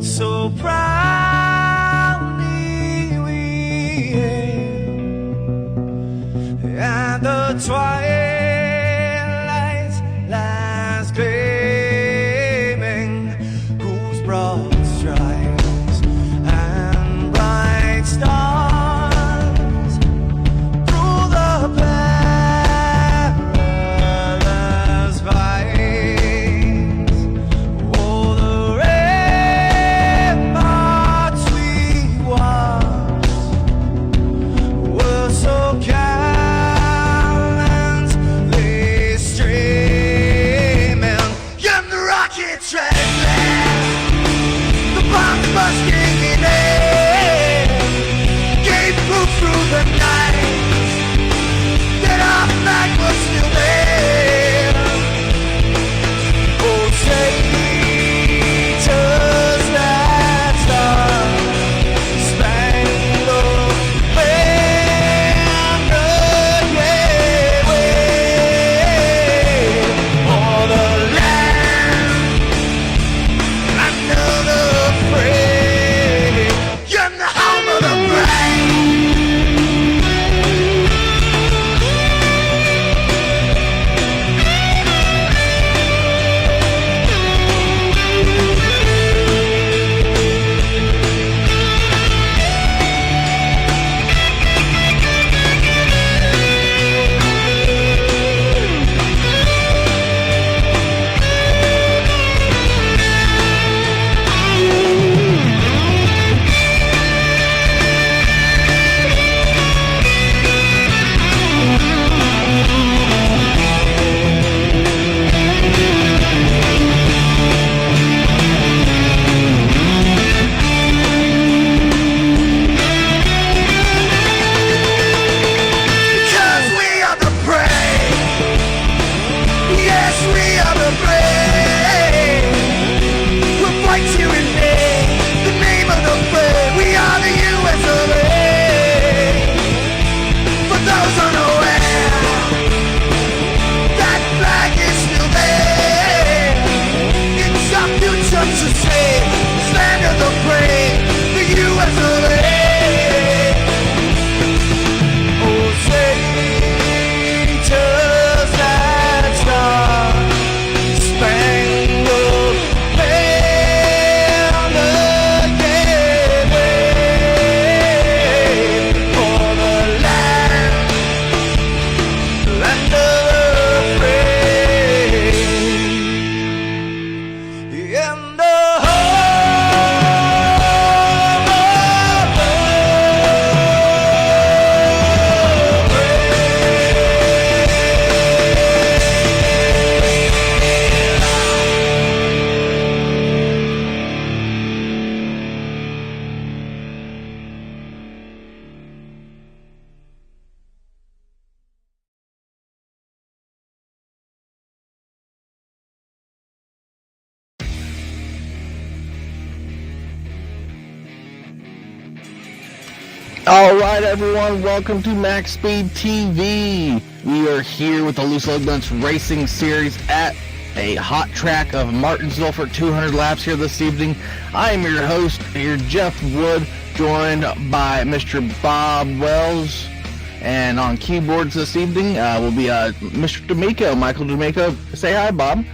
so proudly we hailed, and the twilight's last gleaming, whose broad stripes and bright stars through the perilous fights, oh, the ramparts we watched were so gallantly streaming, and the rocket treadless, the bombs bursting in air, gave proof through the night that our flag was still there. Oh, traitors that star-spangled banner, yeah, wave for the land under the free, and the home of the brave. Because we are the brave. Yes, we are the brave. We'll fight you in the name of the brave. We are the US of A. For those unaware, that flag is still there. It's our future to save. This land of the brave, the US of A. Oh, traitors that star-spangled banner, yeah, wave for the land of the free, and the home of the All right, everyone, welcome to MaxSpeedTV. We are here with the Loose Lug Nuts Racing Series at a hot track of Martinsville for 200 laps here this evening. I am your host, here, Jeff Wood, joined by Mr. Bob Wells, and on keyboards this evening will be Mr. D'Amico, Michael D'Amico. Say hi, Bob.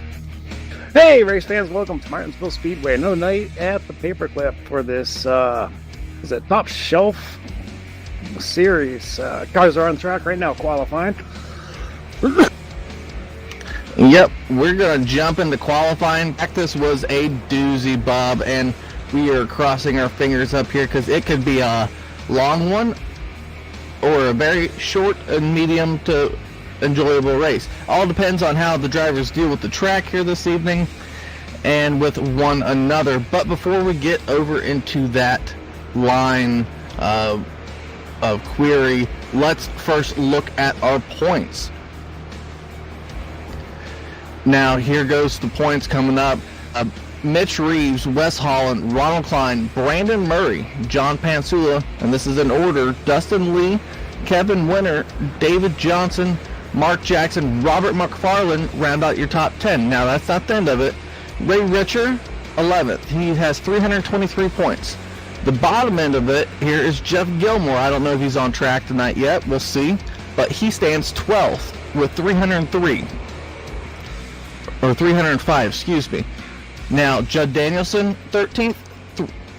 Hey, race fans, welcome to Martinsville Speedway. Another night at the paperclip for this, is it Top Shelf Series. Cars are on track right now, qualifying. Yep, we're going to jump into qualifying. Practice was a doozy, Bob, and we are crossing our fingers up here because it could be a long one or a very short and medium to enjoyable race. All depends on how the drivers deal with the track here this evening and with one another. But before we get over into that line of query, let's first look at our points. Now here goes the points coming up. Mitch Reeves, Wes Holland, Ronald Klein, Brandon Murray, John Pansula, and this is in order: Dustin Lee, Kevin Winter, David Johnson, Mark Jackson, Robert McFarland round out your top 10. Now that's not the end of it. Ray Richer, 11th. He has 323 points. The bottom end of it here is Jeff Gilmore. I don't know if he's on track tonight yet. We'll see. But he stands 12th with 303. Or 305, excuse me. Now, Judd Danielson, 13th,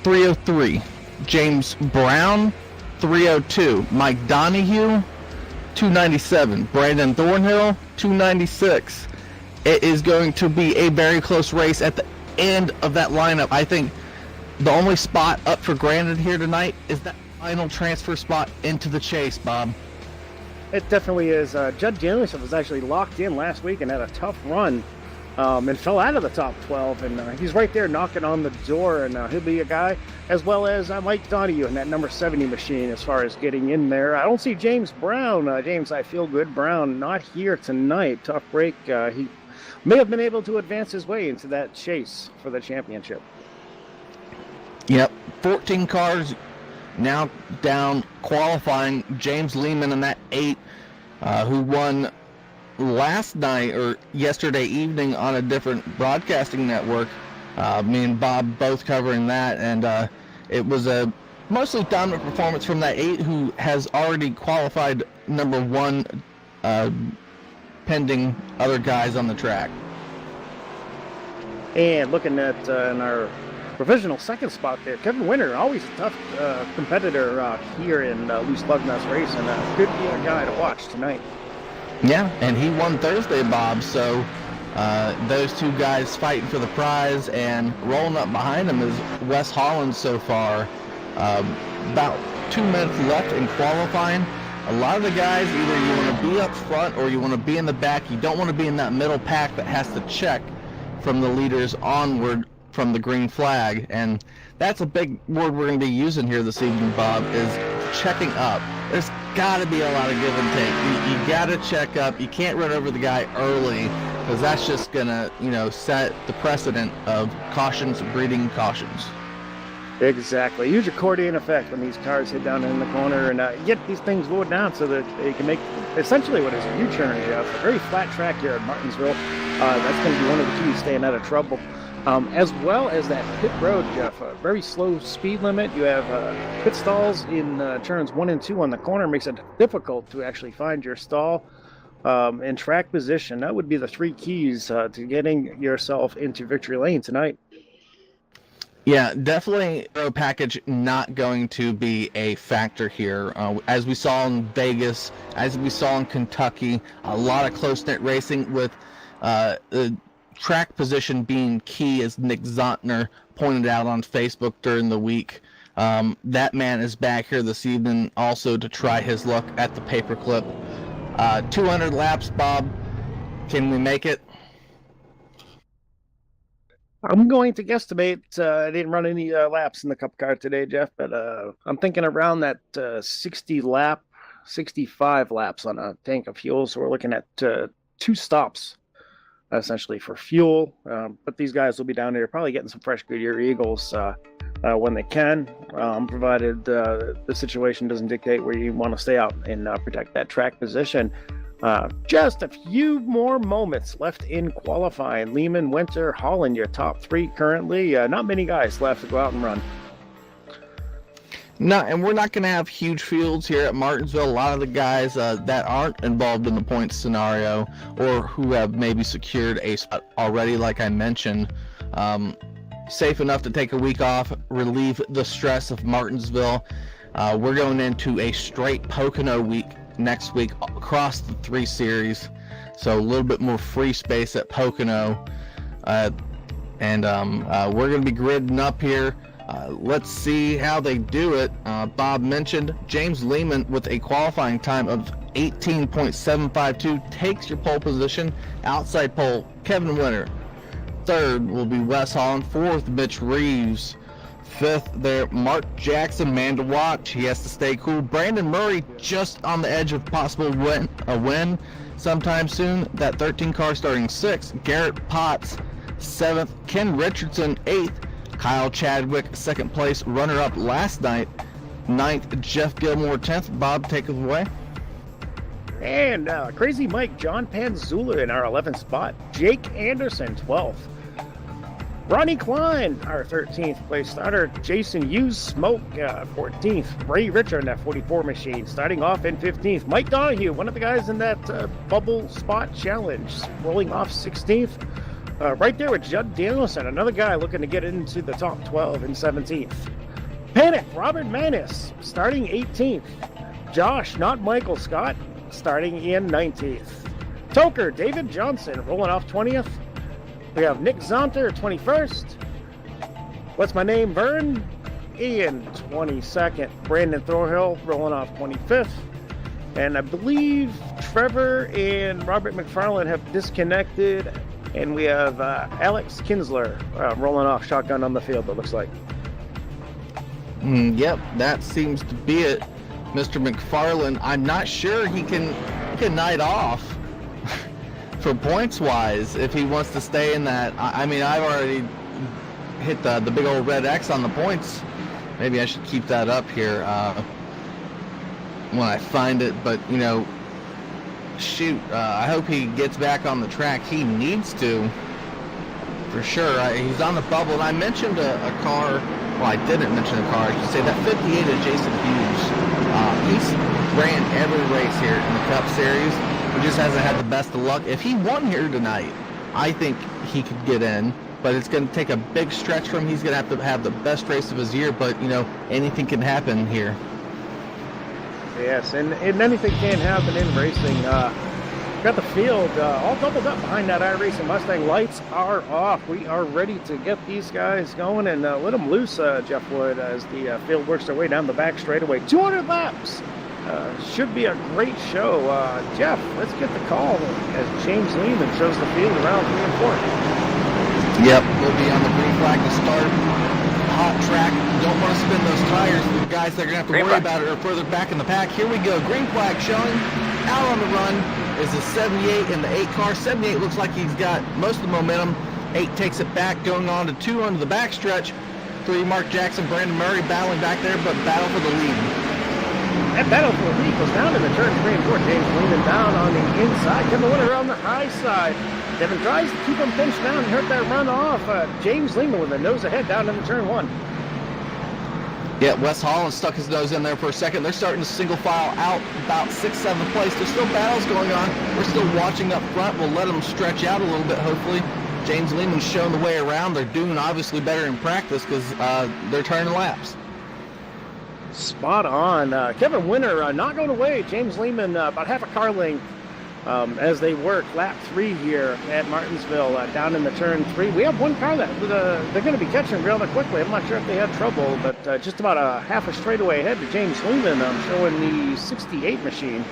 303. James Brown, 302. Mike Donahue, 297. Brandon Thornhill, 296. It is going to be a very close race at the end of that lineup. I think the only spot up for granted here tonight is that final transfer spot into the chase, Bob. It definitely is. Judd Danielson was actually locked in last week and had a tough run and fell out of the top 12. And he's right there knocking on the door, and he'll be a guy, as well as Mike Donahue in that number 70 machine as far as getting in there. I don't see James Brown. James, I feel good. Brown not here tonight. Tough break. He may have been able to advance his way into that chase for the championship. Yep, 14 cars now down qualifying. James Lehman in that 8, who won last night or yesterday evening on a different broadcasting network. Me and Bob both covering that, and it was a mostly dominant performance from that 8, who has already qualified number 1, pending other guys on the track. And looking at in our provisional second spot there, Kevin Winter, always a tough competitor here in Loose Lug Nuts race, and could be a guy to watch tonight. Yeah, and he won Thursday, Bob, so those two guys fighting for the prize, and rolling up behind him is Wes Holland so far. About 2 minutes left in qualifying. A lot of the guys, either you want to be up front or you want to be in the back. You don't want to be in that middle pack that has to check from the leaders onward from the green flag. And that's a big word we're going to be using here this evening, Bob, is checking up. There's got to be a lot of give and take. You got to check up. You can't run over the guy early, because that's just going to, set the precedent of cautions breeding cautions. Exactly. Huge accordion effect when these cars hit down in the corner, and get these things lowered down so that they can make essentially what is a U-turn, Jeff. A very flat track here at Martinsville. That's going to be one of the keys, staying out of trouble. As well as that pit road, Jeff. A very slow speed limit. You have pit stalls in turns 1 and 2 on the corner. Makes it difficult to actually find your stall. And track position. That would be the 3 keys to getting yourself into victory lane tonight. Yeah, definitely road package not going to be a factor here. As we saw in Vegas, as we saw in Kentucky, a lot of close-knit racing with the track position being key, as Nick Zontner pointed out on Facebook during the week. That man is back here this evening also to try his luck at the paperclip. 200 laps, Bob. Can we make it? I'm going to guesstimate. I didn't run any laps in the Cup car today, Jeff, but I'm thinking around that 65 laps on a tank of fuel. So we're looking at 2 stops, essentially, for fuel. But these guys will be down there probably getting some fresh Goodyear Eagles when they can, provided the situation doesn't dictate where you want to stay out and protect that track position. Just a few more moments left in qualifying. Lehman, Winter, Holland, your top 3 currently. Not many guys left to go out and run. No, and we're not going to have huge fields here at Martinsville. A lot of the guys that aren't involved in the points scenario, or who have maybe secured a spot already, like I mentioned, safe enough to take a week off, relieve the stress of Martinsville. We're going into a straight Pocono week next week across the 3 series, so a little bit more free space at Pocono, and we're going to be gridding up here. Let's see how they do it. Bob mentioned James Lehman with a qualifying time of 18.752 takes your pole position. Outside pole, Kevin Winter. 3rd will be Wes Holland. 4th, Mitch Reeves. 5th there, Mark Jackson, man to watch. He has to stay cool. Brandon Murray just on the edge of possible win sometime soon. That 13 car starting 6th. Garrett Potts, 7th. Ken Richardson, 8th. Kyle Chadwick, 2nd place, runner-up last night. 9th, Jeff Gilmore, 10th. Bob, take it away. And Crazy Mike, John Panzula in our 11th spot. Jake Anderson, 12th. Ronnie Klein, our 13th place starter. Jason Hughes Smoke, 14th. Ray Richard in that 44 machine, starting off in 15th. Mike Donahue, one of the guys in that bubble spot challenge, rolling off 16th. Right there with Judd Danielson, another guy looking to get into the top 12 in 17th. Panic, Robert Manis, starting 18th. Josh, not Michael Scott, starting in 19th. Toker, David Johnson, rolling off 20th. We have Nick Zonter, 21st. What's my name, Vern? Ian, 22nd. Brandon Thorhill, rolling off 25th. And I believe Trevor and Robert McFarland have disconnected. And we have Alex Kinsler rolling off shotgun on the field, it looks like. Yep, that seems to be it. Mr. McFarland, I'm not sure he can night off for points-wise if he wants to stay in that. I mean, I've already hit the big old red X on the points. Maybe I should keep that up here when I find it. But, you know, shoot, I hope he gets back on the track. He needs to, for sure. He's on the bubble. And I mentioned a car. Well, I didn't mention a car. I should say that 58 of Jason Hughes. He's ran every race here in the Cup Series. He just hasn't had the best of luck. If he won here tonight, I think he could get in. But it's going to take a big stretch from him. He's going to have the best race of his year. But, you know, anything can happen here. Yes, and anything can happen in racing. Got the field all doubled up behind that iRacing Mustang. Lights are off. We are ready to get these guys going and let them loose, Jeff Wood, as the field works their way down the back straightaway. 200 laps. Should be a great show. Jeff, let's get the call as James Lehman shows the field around 3 and 4. Yep, we'll be on the green flag to start. Hot track. Don't want to spin those tires. The guys that are going to have to worry about it are further back in the pack. Here we go. Green flag showing. Out on the run is the 78 in the 8 car. 78 looks like he's got most of the momentum. 8 takes it back, going on to 2 under the backstretch. 3, Mark Jackson, Brandon Murray battling back there, but battle for the lead. That battle for the lead was down in the turn 3 and 4. James Lehman down on the inside. Kevin Winter on the high side. Kevin tries to keep him pinched down and hurt that run off. James Lehman with the nose ahead down in the turn 1. Yeah, Wes Holland stuck his nose in there for a second. They're starting to single file out about 6th, 7th place. There's still battles going on. We're still watching up front. We'll let them stretch out a little bit, hopefully. James Lehman's showing the way around. They're doing obviously better in practice because they're turning laps. Spot on. Kevin Winter not going away. James Lehman about half a car length as they work lap 3 here at Martinsville down in the turn 3. We have one car that they're going to be catching rather quickly. I'm not sure if they had trouble, but just about a half a straightaway ahead to James Lehman showing the 68 machine.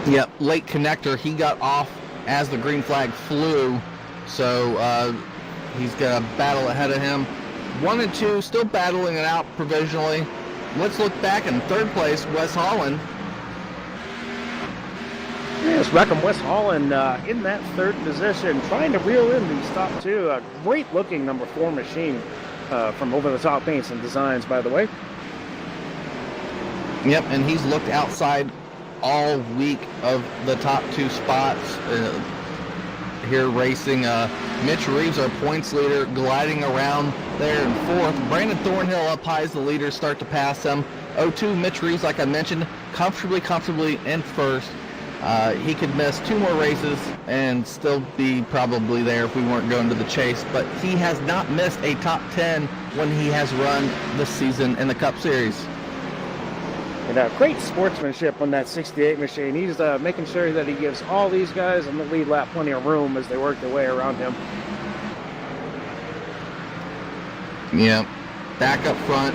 Yep, late connector. He got off as the green flag flew, so he's got a battle ahead of him. 1 and 2 still battling it out provisionally. Let's look back in 3rd place, Wes Holland. Yes, Reckham West Holland in that 3rd position, trying to reel in these top 2. A great-looking number 4 machine from Over the Top Paints and Designs, by the way. Yep, and he's looked outside all week of the top 2 spots here racing. Mitch Reeves, our points leader, gliding around there in 4th. Brandon Thornhill up high as the leaders start to pass him. 0-2, Mitch Reeves, like I mentioned, comfortably in 1st. He could miss 2 more races and still be probably there if we weren't going to the chase, but he has not missed a top 10 when he has run this season in the Cup Series. And great sportsmanship on that 68 machine. He's making sure that he gives all these guys in the lead lap plenty of room as they work their way around him. Yeah, back up front.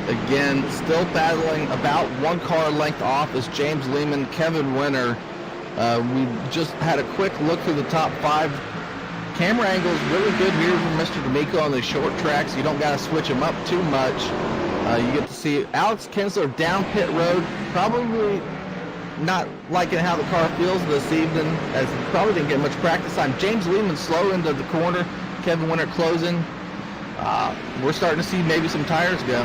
Again, still battling about 1 car length off is James Lehman, Kevin Winter. We just had a quick look through the top 5. Camera angle is really good here from Mr. D'Amico on the short tracks. You don't got to switch them up too much. You get to see Alex Kinsler down pit road, probably not liking how the car feels this evening, as he probably didn't get much practice time. James Lehman slow into the corner, Kevin Winter closing. We're starting to see maybe some tires go.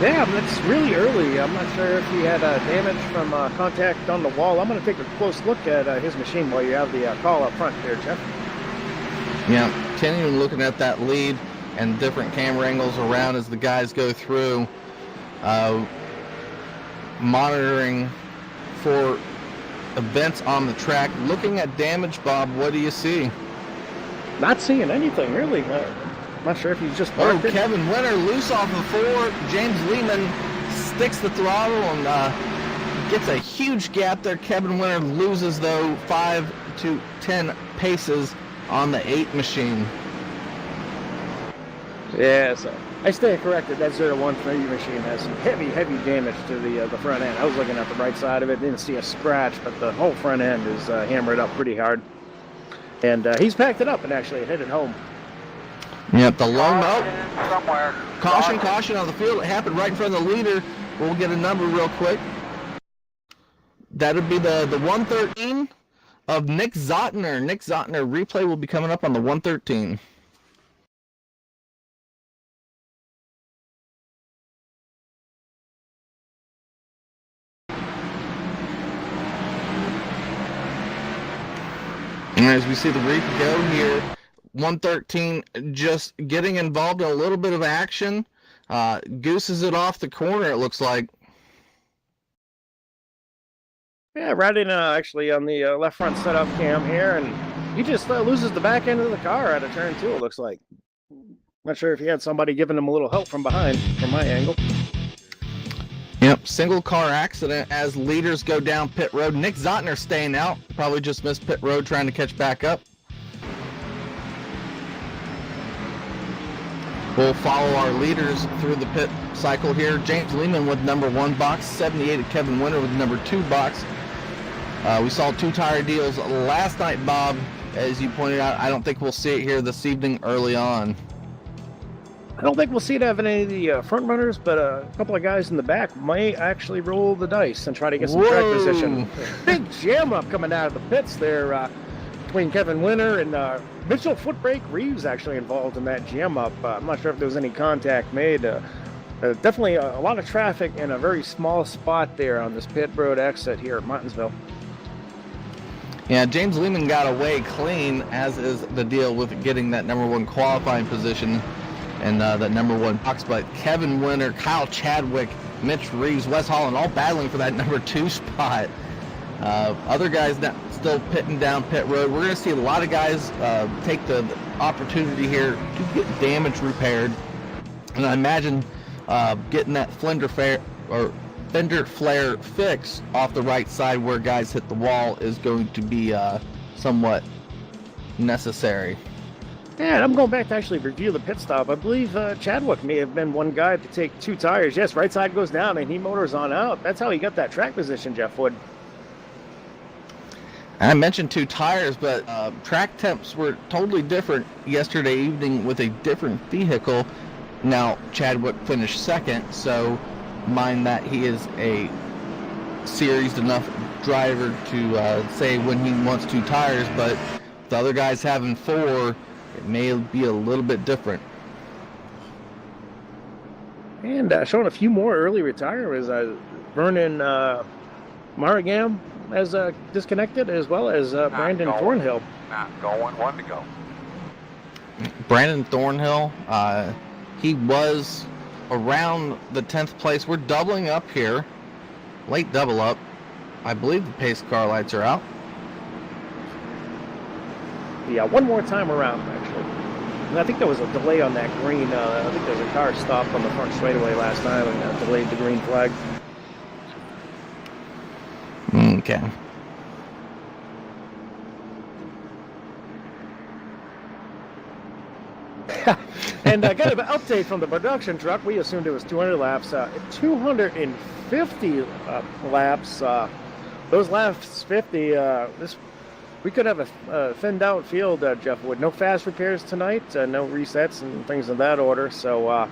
Yeah, that's really early. I'm not sure if he had damage from contact on the wall. I'm going to take a close look at his machine while you have the call up front there, Jeff. Yeah. continuing looking at that lead and different camera angles around as the guys go through, monitoring for events on the track. Looking at damage, Bob, what do you see? Not seeing anything, really. Not sure if he's just parked it. Kevin Winter loose off the 4. James Lehman sticks the throttle and gets a huge gap there. Kevin Winter loses, though, 5 to 10 paces on the 8 machine. Yeah, so I stand corrected. That 013 machine has some heavy damage to the front end. I was looking at the right side of it, didn't see a scratch, but the whole front end is hammered up pretty hard. And he's packed it up and actually headed home. Yep, the low note. Somewhere. Caution on the field. It happened right in front of the leader. We'll get a number real quick. That would be the 113 of Nick Zotner. Nick Zotner replay will be coming up on the 113. And as we see the replay go here, 113 just getting involved in a little bit of action. Gooses it off the corner, it looks like. Yeah, riding actually on the left front setup cam here, and he just loses the back end of the car out of turn 2, it looks like. Not sure if he had somebody giving him a little help from behind, from my angle. Yep, single car accident as leaders go down pit road. Nick Zotner staying out, probably just missed pit road trying to catch back up. We'll follow our leaders through the pit cycle here. James Lehman with number 1 box, 78 at Kevin Winter with number 2 box. We saw 2 tire deals last night, Bob. As you pointed out, I don't think we'll see it here this evening early on. I don't think we'll see it having any of the front runners, but a couple of guys in the back might actually roll the dice and try to get some track position. Big jam up coming out of the pits there between Kevin Winter and Mitchell Footbrake Reeves actually involved in that jam up. I'm not sure if there was any contact made. Definitely a lot of traffic in a very small spot there on this pit road exit here at Martinsville. Yeah, James Lehman got away clean, as is the deal with getting that number 1 qualifying position and that number 1 box. But Kevin Winter, Kyle Chadwick, Mitch Reeves, Wes Holland, all battling for that number 2 spot. Other guys still pitting down pit road. We're going to see a lot of guys take the opportunity here to get damage repaired. And I imagine getting that fender flare fix off the right side where guys hit the wall is going to be somewhat necessary. Yeah, and I'm going back to actually review the pit stop. I believe Chadwick may have been one guy to take 2 tires. Yes, right side goes down and he motors on out. That's how he got that track position, Jeff Wood. I mentioned 2 tires, but track temps were totally different yesterday evening with a different vehicle. Now, Chadwick finished 2nd, so mind that he is a seasoned enough driver to say when he wants 2 tires, but the other guys having 4, it may be a little bit different. And showing a few more early retirements. Vernon Maragam has disconnected, as well as Brandon Thornhill. Not going, 1 to go. Brandon Thornhill, he was around the 10th place. We're doubling up here. Late double up. I believe the pace car lights are out. Yeah, one more time around, actually. And I think there was a delay on that green. I think there was a car stopped on the front straightaway last time and delayed the green flag. Okay. And got an update from the production truck. We assumed it was 200 laps. 250 laps. Those last 50, we could have a thinned out field, Jeff Wood. No fast repairs tonight, no resets and things of that order. So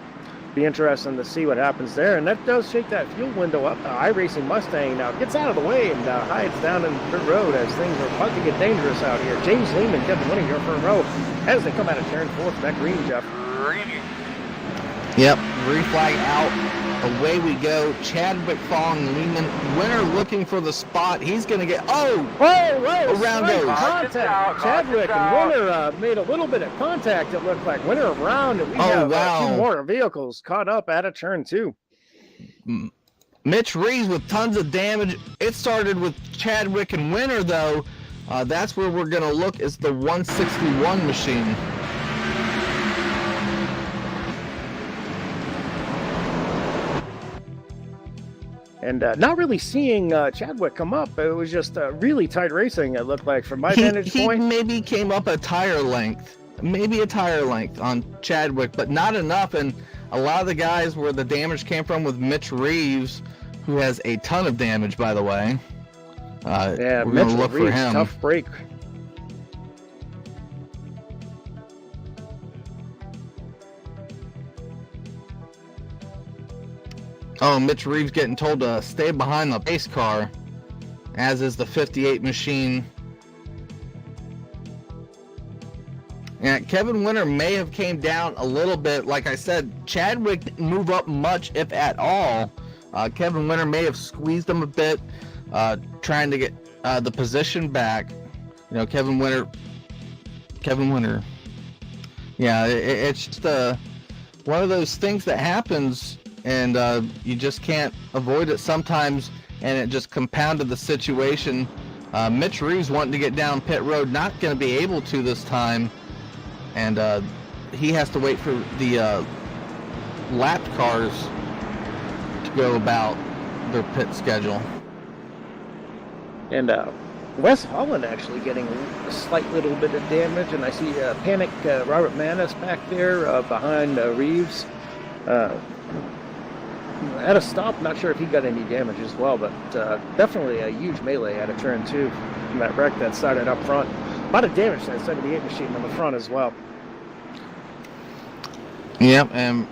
be interesting to see what happens there. And that does shake that fuel window up. iRacing Mustang now gets out of the way and hides down in the road as things are about to get dangerous out here. James Lehman, Kevin Winter here for a row as they come out of turn 4 for that green, Jeff. Yep, green flag out away we go. Chadwick following Lehman. Winner looking for the spot. He's going to get, whoa, around slight goes. contact. Chadwick and Winner made a little bit of contact, it looked like. Winner around, and we have two more vehicles caught up at a turn 2. Mitch Reeves with tons of damage. It started with Chadwick and Winner, though. That's where we're going to look, is the 161 machine. And not really seeing Chadwick come up. It was just really tight racing, it looked like, from my vantage point. He maybe came up a tire length. Maybe a tire length on Chadwick, but not enough. And a lot of the guys where the damage came from with Mitch Reeves, who has a ton of damage, by the way. Yeah, we're Mitch going to look Reeves, for him. Tough break. Oh, Mitch Reeves getting told to stay behind the pace car, as is the 58 machine. And Kevin Winter may have came down a little bit. Like I said, Chadwick didn't move up much, if at all. Kevin Winter may have squeezed him a bit, trying to get the position back. You know, Kevin Winter. Yeah, it's just one of those things that happens, and you just can't avoid it sometimes, and it just compounded the situation. Mitch Reeves wanting to get down pit road, not going to be able to this time, and he has to wait for the lap cars to go about their pit schedule. And Wes Holland actually getting a slight little bit of damage, and I see Panic Robert Manis back there behind Reeves. At a stop, not sure if he got any damage as well, but definitely a huge melee at a turn 2 from that wreck that started up front. A lot of damage to that 78 machine on the front as well. Yep, and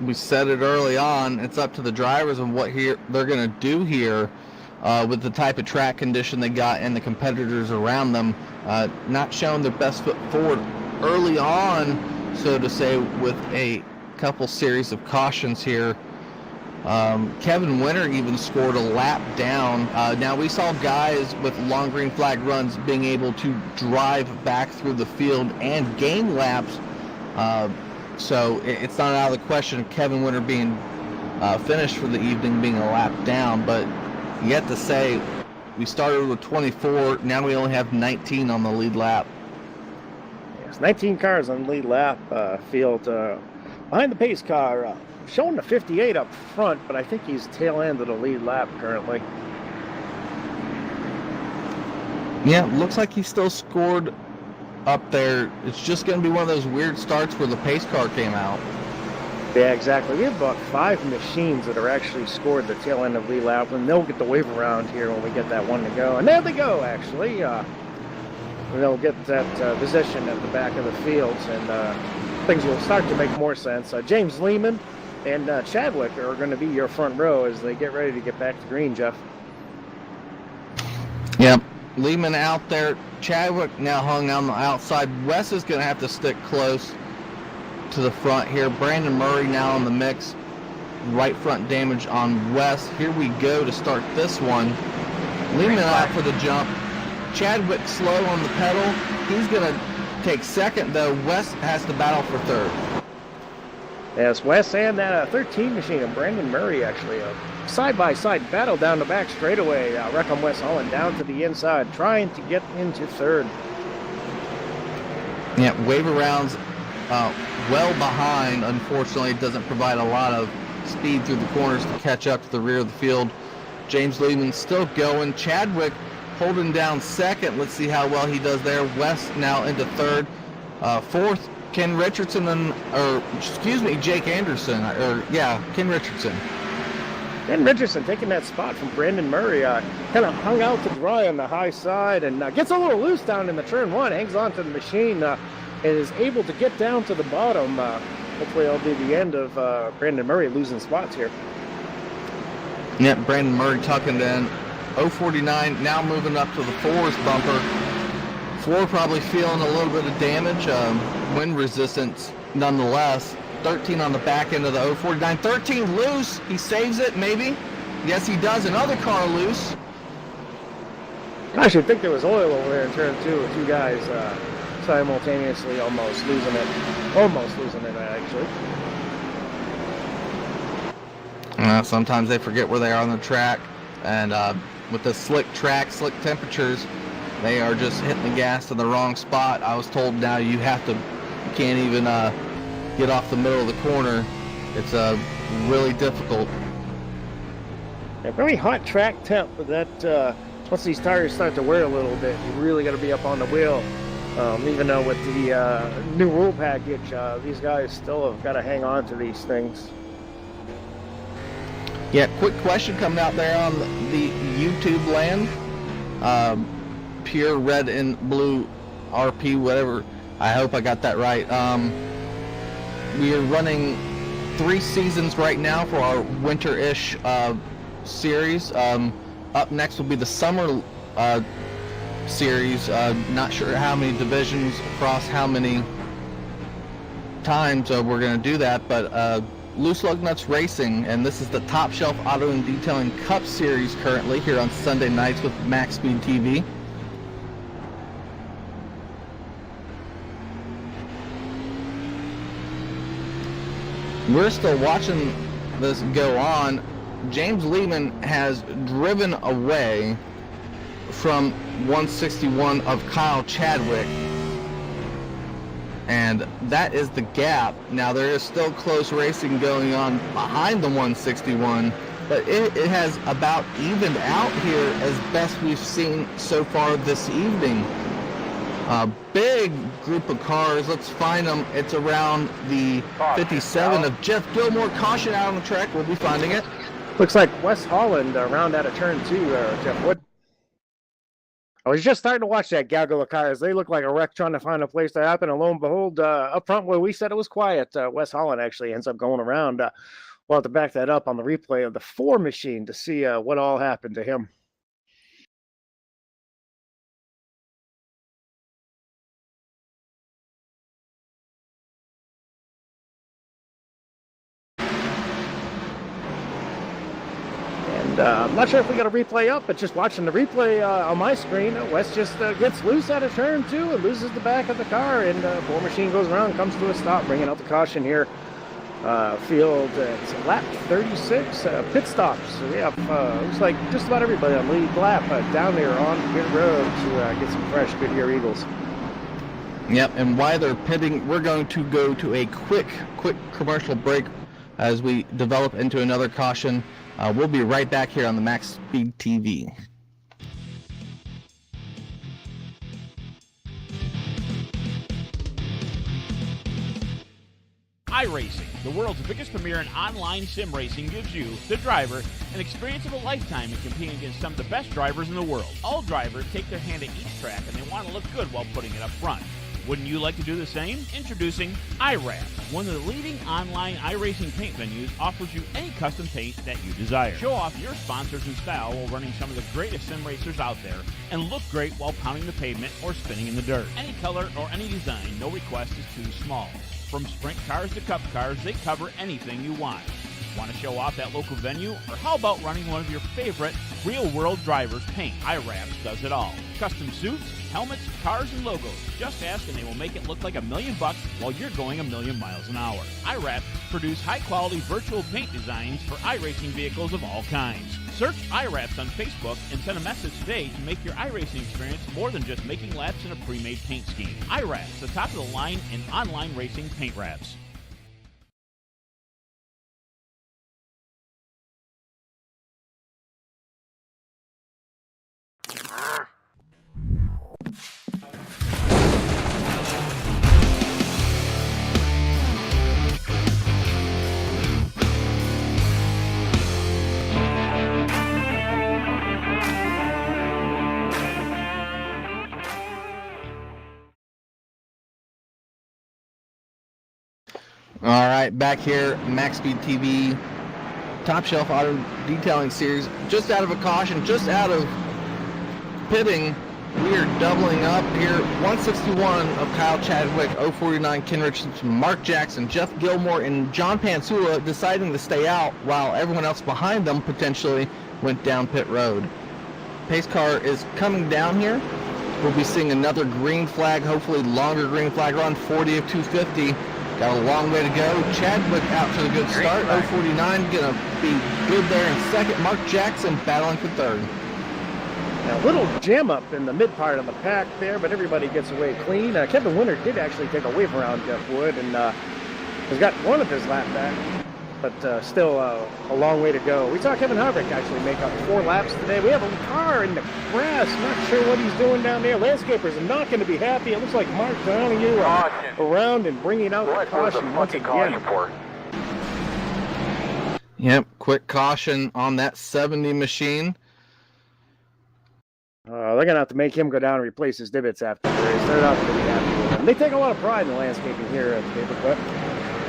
we said it early on, it's up to the drivers and what they're going to do here with the type of track condition they got and the competitors around them. Not showing their best foot forward early on, so to say, with a couple series of cautions here. Kevin Winter even scored a lap down. Now we saw guys with long green flag runs being able to drive back through the field and gain laps. So it's not out of the question of Kevin Winter being finished for the evening, being a lap down. But yet to say, we started with 24. Now we only have 19 on the lead lap. Yes, 19 cars on the lead lap field. Behind the pace car, showing the 58 up front, but I think he's tail end of the lead lap currently. Yeah, looks like he still scored up there. It's just going to be one of those weird starts where the pace car came out. Yeah, exactly. We have about 5 machines that are actually scored the tail end of lead lap, and they'll get the wave around here when we get that one to go. And there they go, actually. They'll get that position at the back of the fields, and things will start to make more sense. James Lehman and Chadwick are going to be your front row as they get ready to get back to green, Jeff. Yep. Lehman out there. Chadwick now hung on the outside. Wes is going to have to stick close to the front here. Brandon Murray now in the mix. Right front damage on Wes. Here we go to start this one. Lehman out for the jump. Chadwick slow on the pedal. He's going to take second, though. Wes has to battle for third. Yes, Wes and that 13 machine of Brandon Murray actually side-by-side battle down the back straightaway. Wreck on Wes Holland down to the inside, trying to get into third. Yeah, wave arounds well behind. Unfortunately, it doesn't provide a lot of speed through the corners to catch up to the rear of the field. James Lehman still going. Chadwick holding down second. Let's see how well he does there. Wes now into third. Fourth, Ken Richardson, Jake Anderson. Ken Richardson. Ken Richardson taking that spot from Brandon Murray. Kind of hung out to dry on the high side and gets a little loose down in the turn 1. Hangs on to the machine and is able to get down to the bottom. Hopefully that'll be the end of Brandon Murray losing spots here. Yeah, Brandon Murray tucking in. 049 now moving up to the 4's bumper. 4 probably feeling a little bit of damage. Wind resistance nonetheless. 13 on the back end of the 049. 13 loose. He saves it, maybe. Yes, he does. Another car loose. I actually think there was oil over there in turn 2 with 2 guys simultaneously almost losing it. Almost losing it, actually. Sometimes they forget where they are on the track. And with the slick track, slick temperatures, they are just hitting the gas in the wrong spot. I was told now you can't even get off the middle of the corner. It's really difficult. A very hot track temp, but that once these tires start to wear a little bit, you really got to be up on the wheel. Even though with the new rule package, these guys still have got to hang on to these things. Yeah, quick question coming out there on the YouTube land. Pure red and blue RP, whatever. I hope I got that right. We are running 3 seasons right now for our winter-ish series. Up next will be the summer series. Not sure how many divisions across how many times we're going to do that, but Loose Lug Nuts Racing, and this is the Top Shelf Auto and Detailing Cup Series currently here on Sunday nights with MaxSpeedTV. We're still watching this go on. James Lehman has driven away from 161 of Kyle Chadwick, and that is the gap. Now there is still close racing going on behind the 161, but it has about evened out here as best we've seen so far this evening. A big group of cars. Let's find them. It's around the 57 of Jeff Gilmore. Caution out on the track. We'll be finding it. Looks like West Holland around out of turn 2, Jeff Wood. I was just starting to watch that gaggle of cars. They look like a wreck trying to find a place to happen, and lo and behold, up front where we said it was quiet, West Holland actually ends up going around. We'll have to back that up on the replay of the 4 machine to see what all happened to him. I'm not sure if we got a replay up, but just watching the replay on my screen, West just gets loose out of turn 2 and loses the back of the car, and 4 machine goes around, comes to a stop, bringing out the caution here. Field, it's lap 36, pit stops. So we have, looks like just about everybody on lead lap down there on pit road to get some fresh Goodyear Eagles. Yep, and while they're pitting, we're going to go to a quick commercial break as we develop into another caution. We'll be right back here on the MaxSpeedTV. iRacing, the world's biggest premier in online sim racing, gives you, the driver, an experience of a lifetime in competing against some of the best drivers in the world. All drivers take their hand at each track and they want to look good while putting it up front. Wouldn't you like to do the same? Introducing iWrap, one of the leading online iRacing paint venues, offers you any custom paint that you desire. Show off your sponsors and style while running some of the greatest sim racers out there, and look great while pounding the pavement or spinning in the dirt. Any color or any design, no request is too small. From sprint cars to cup cars, they cover anything you want. Want to show off at local venue? Or how about running one of your favorite real-world drivers' paint? iWraps does it all. Custom suits, helmets, cars, and logos. Just ask and they will make it look like $1 million while you're going 1,000,000 miles an hour. iWraps produce high-quality virtual paint designs for iRacing vehicles of all kinds. Search iWraps on Facebook and send a message today to make your iRacing experience more than just making laps in a pre-made paint scheme. iWraps, the top of the line in online racing paint wraps. All right, back here, MaxSpeedTV, Top Shelf Auto Detailing Series, just out of a caution, just out of pitting. we are doubling up here. 161 of Kyle Chadwick, 049 Ken Richardson, Mark Jackson, Jeff Gilmore, and John Pansula deciding to stay out while everyone else behind them potentially went down pit road. Pace car is coming down here. We'll be seeing another green flag, hopefully longer green flag run, 40 of 250. Got a long way to go. Chadwick out to a good start. 049 gonna be good there in second. Mark Jackson battling for third. Now, a little jam up in the mid part of the pack there, but everybody gets away clean. Kevin Winter did actually take a wave around Jeff Wood and has got one of his lap back, but still a long way to go. We saw Kevin Harvick actually make up 4 laps today. We have a car in the grass. Not sure what he's doing down there. Landscapers are not going to be happy. It looks like Mark Donahue around and bringing out the caution once again. Yep, quick caution on that 70 machine. They're going to have to make him go down and replace his divots after the race. They're not going to be happy with him. They take a lot of pride in the landscaping here at the Paperclip.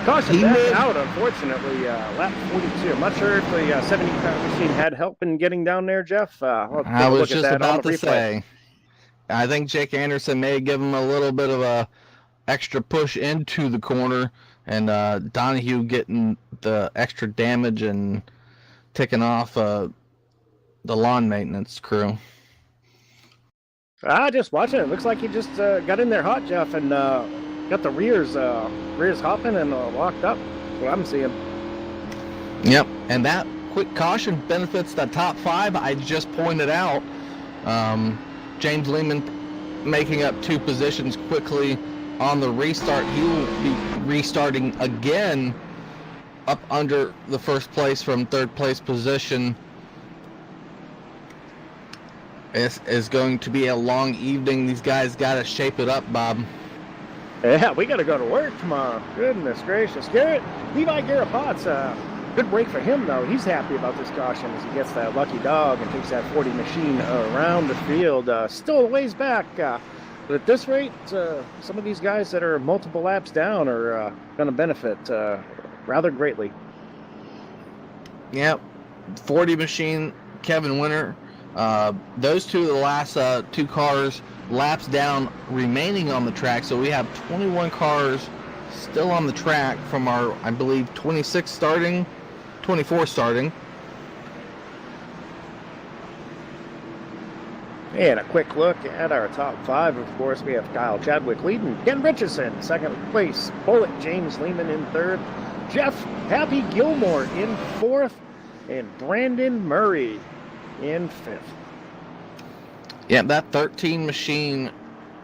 Caution back out, unfortunately, lap 42. I'm not sure if the 70-car machine had help in getting down there, Jeff. I was just about to say. I think Jake Anderson may give him a little bit of a extra push into the corner, and Donahue getting the extra damage and ticking off the lawn maintenance crew. Just watching it. Looks like he just got in there hot, Jeff, and got the rears hopping and locked up. That's what I'm seeing. Yep, and that quick caution benefits the top 5 I just pointed out. James Lehman making up 2 positions quickly on the restart. He will be restarting again up under the first place from third place position. It is going to be a long evening. These guys got to shape it up, Bob. Yeah, we got to go to work tomorrow. Goodness gracious. Levi Garrett-Potts, good break for him, though. He's happy about this caution as he gets that lucky dog and takes that 40 machine around the field. Still a ways back. But at this rate, some of these guys that are multiple laps down are going to benefit rather greatly. Yep. 40 machine, Kevin Winter. Those two are the last 2 cars laps down remaining on the track, so we have 21 cars still on the track from our, I believe, 24 starting. And a quick look at our top 5. Of course, we have Kyle Chadwick leading, Ken Richardson second place, Bullet James Lehman in third, Jeff Happy Gilmore in fourth, and Brandon Murray in fifth. Yeah, that 13 machine,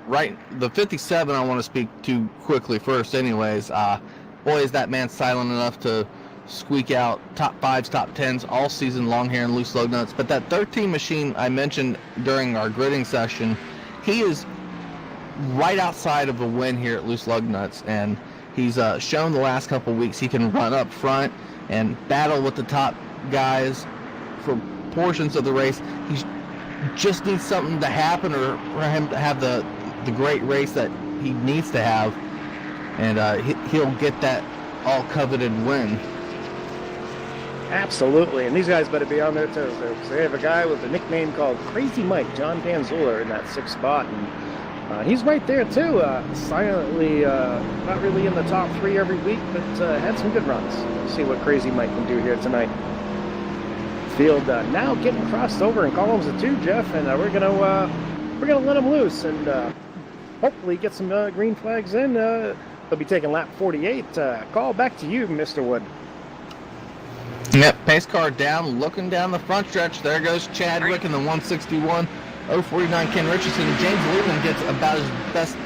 right, the 57 I want to speak to quickly first anyways. Boy, is that man silent enough to squeak out top 5s, top 10s all season long here in Loose Lug Nuts. But that 13 machine I mentioned during our gridding session, he is right outside of a win here at Loose Lug Nuts, and he's shown the last couple weeks he can run up front and battle with the top guys for portions of the race. He just needs something to happen or for him to have the great race that he needs to have, and he'll get that all coveted win. Absolutely, and these guys better be on their toes there, because they have a guy with a nickname called Crazy Mike, John Panzula, in that 6th spot, and he's right there too, silently, not really in the top 3 every week, but had some good runs. We'll see what Crazy Mike can do here tonight. Field now getting crossed over in columns of 2, Jeff, and we're gonna let him loose and hopefully get some green flags in. They'll be taking lap 48. Call back to you, Mr. Wood. Yep, pace car down, looking down the front stretch. There goes Chadwick in the 161. 049 Ken Richardson. James Lehman gets about his best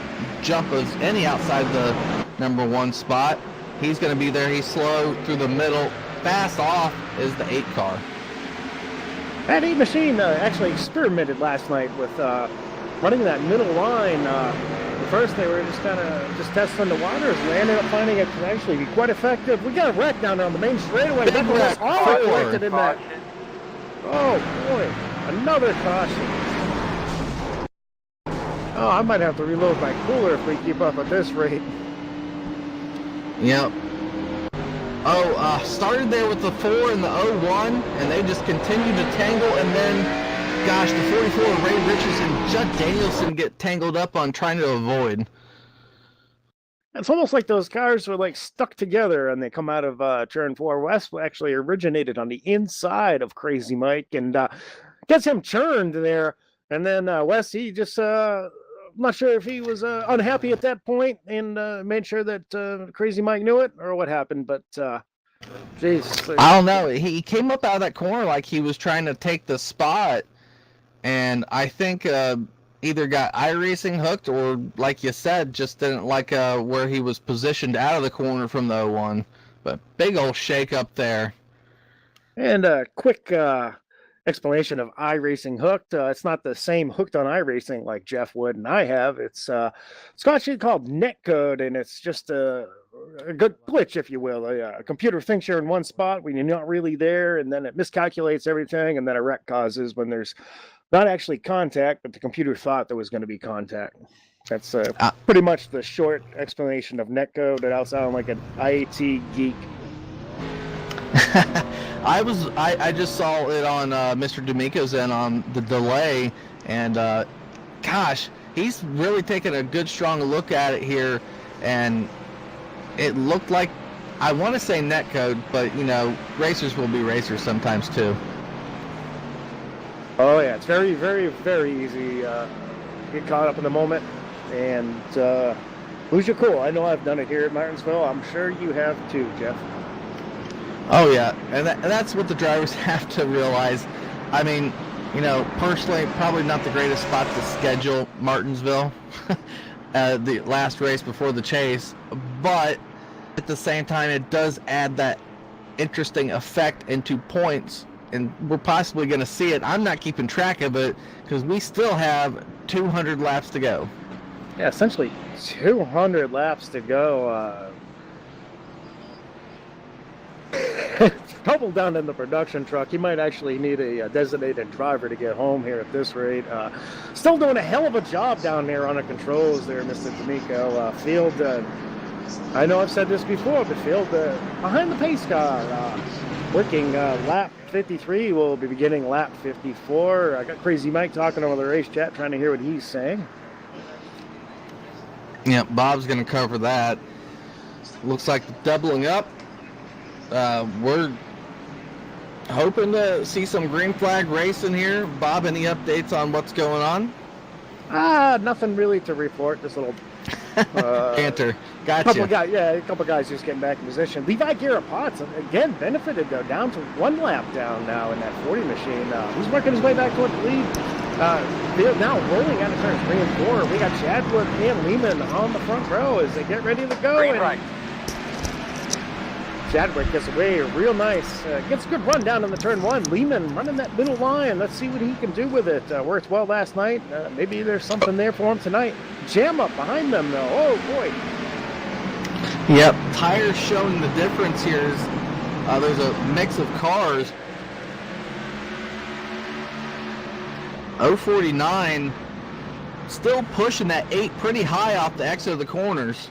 jump as any outside the number 1 spot. He's going to be there. He's slow through the middle. Fast off is the 8 car. That 8 machine actually experimented last night with running that middle line. At first they were just kind of testing the waters, and they ended up finding it to actually be quite effective. We got a wreck down there on the main straightaway. Big wreck. Collected in that. Oh boy, another caution. Oh, I might have to reload my cooler if we keep up at this rate. Yep. Started there with the 4 and the 01, and they just continued to tangle, and then gosh, the 44 Ray Richardson, Judd Danielson get tangled up on trying to avoid. It's almost like those cars were like stuck together and they come out of turn 4. West actually originated on the inside of Crazy Mike and gets him churned there. And then West, he just, I'm not sure if he was unhappy at that point and made sure that Crazy Mike knew it or what happened. But, jeez. I don't know. He came up out of that corner like he was trying to take the spot. And I think either got iRacing hooked or, like you said, just didn't like where he was positioned out of the corner from the 01. But big old shake up there. And a quick explanation of iRacing hooked. It's not the same hooked on iRacing like Jeff Wood and I have. It's actually called netcode, and it's just a good glitch, if you will. A computer thinks you're in one spot when you're not really there, and then it miscalculates everything, and then a wreck causes when there's not actually contact, but the computer thought there was going to be contact. That's pretty much the short explanation of netcode. It all sound like an IT geek. I just saw it on Mr. D'Amico's end on the delay, and gosh, he's really taken a good strong look at it here, and it looked like, I want to say netcode, but you know, racers will be racers sometimes too. Oh yeah, it's very, very, very easy get caught up in the moment and lose your cool. I know I've done it here at Martinsville. I'm sure you have too, Jeff. Oh yeah, and that's what the drivers have to realize. I mean, you know, personally, probably not the greatest spot to schedule Martinsville, the last race before the chase, but at the same time, it does add that interesting effect into points, and we're possibly going to see it. I'm not keeping track of it because we still have 200 laps to go. Yeah, essentially 200 laps to go. Couple down in the production truck. He might actually need a designated driver to get home here at this rate. Still doing a hell of a job down there on the controls there, Mr. D'Amico. Field, I know I've said this before, but Field behind the pace car. Working lap 53, will be beginning lap 54. I got Crazy Mike talking over the race chat, trying to hear what he's saying. Yeah, Bob's going to cover that. Looks like doubling up. We're hoping to see some green flag racing here. Bob, any updates on what's going on? Nothing really to report. This little Canter. Gotcha. A couple guys just getting back in position. Levi Garapotts, again, benefited, though, down to 1 lap down now in that 40 machine. He's working his way back toward the lead. Now rolling out of turns 3 and 4. We got Chadwick and Lehman on the front row as they get ready to go. Green right. Chadwick gets away real nice. Gets a good run down in the turn 1. Lehman running that middle line. Let's see what he can do with it. Worked well last night. Maybe there's something there for him tonight. Jam up behind them, though. Oh, boy. Yep, tires showing the difference here. There's a mix of cars. 049 still pushing that 8 pretty high off the exit of the corners.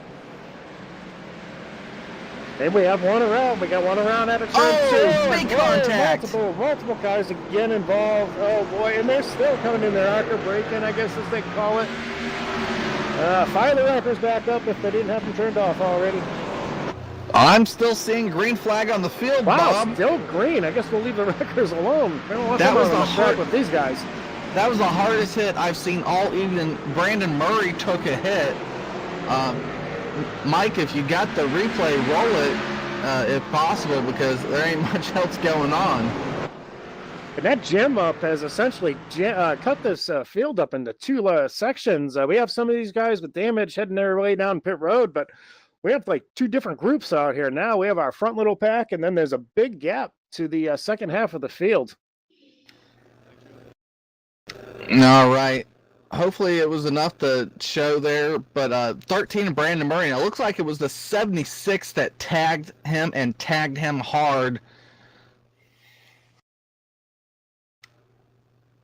And we have one around. We got one around out of turn 2. Big contact. Multiple cars again involved. Oh boy, and they're still coming in their archer braking, I guess as they call it. Fire the rockers back up if they didn't have them turned off already. I'm still seeing green flag on the field, Wow, Bob. still green. I guess we'll leave the wreckers alone. That was the track with these guys. That was the hardest hit I've seen all evening. Brandon Murray took a hit. Mike, if you got the replay, roll it if possible, because there ain't much else going on. And that jam up has essentially cut this field up into 2 sections. We have some of these guys with damage heading their way down pit road, but we have like 2 different groups out here now. We have our front little pack, and then there's a big gap to the second half of the field. All right. Hopefully it was enough to show there, but 13 Brandon Murray. Now, it looks like it was the 76 that tagged him and tagged him hard.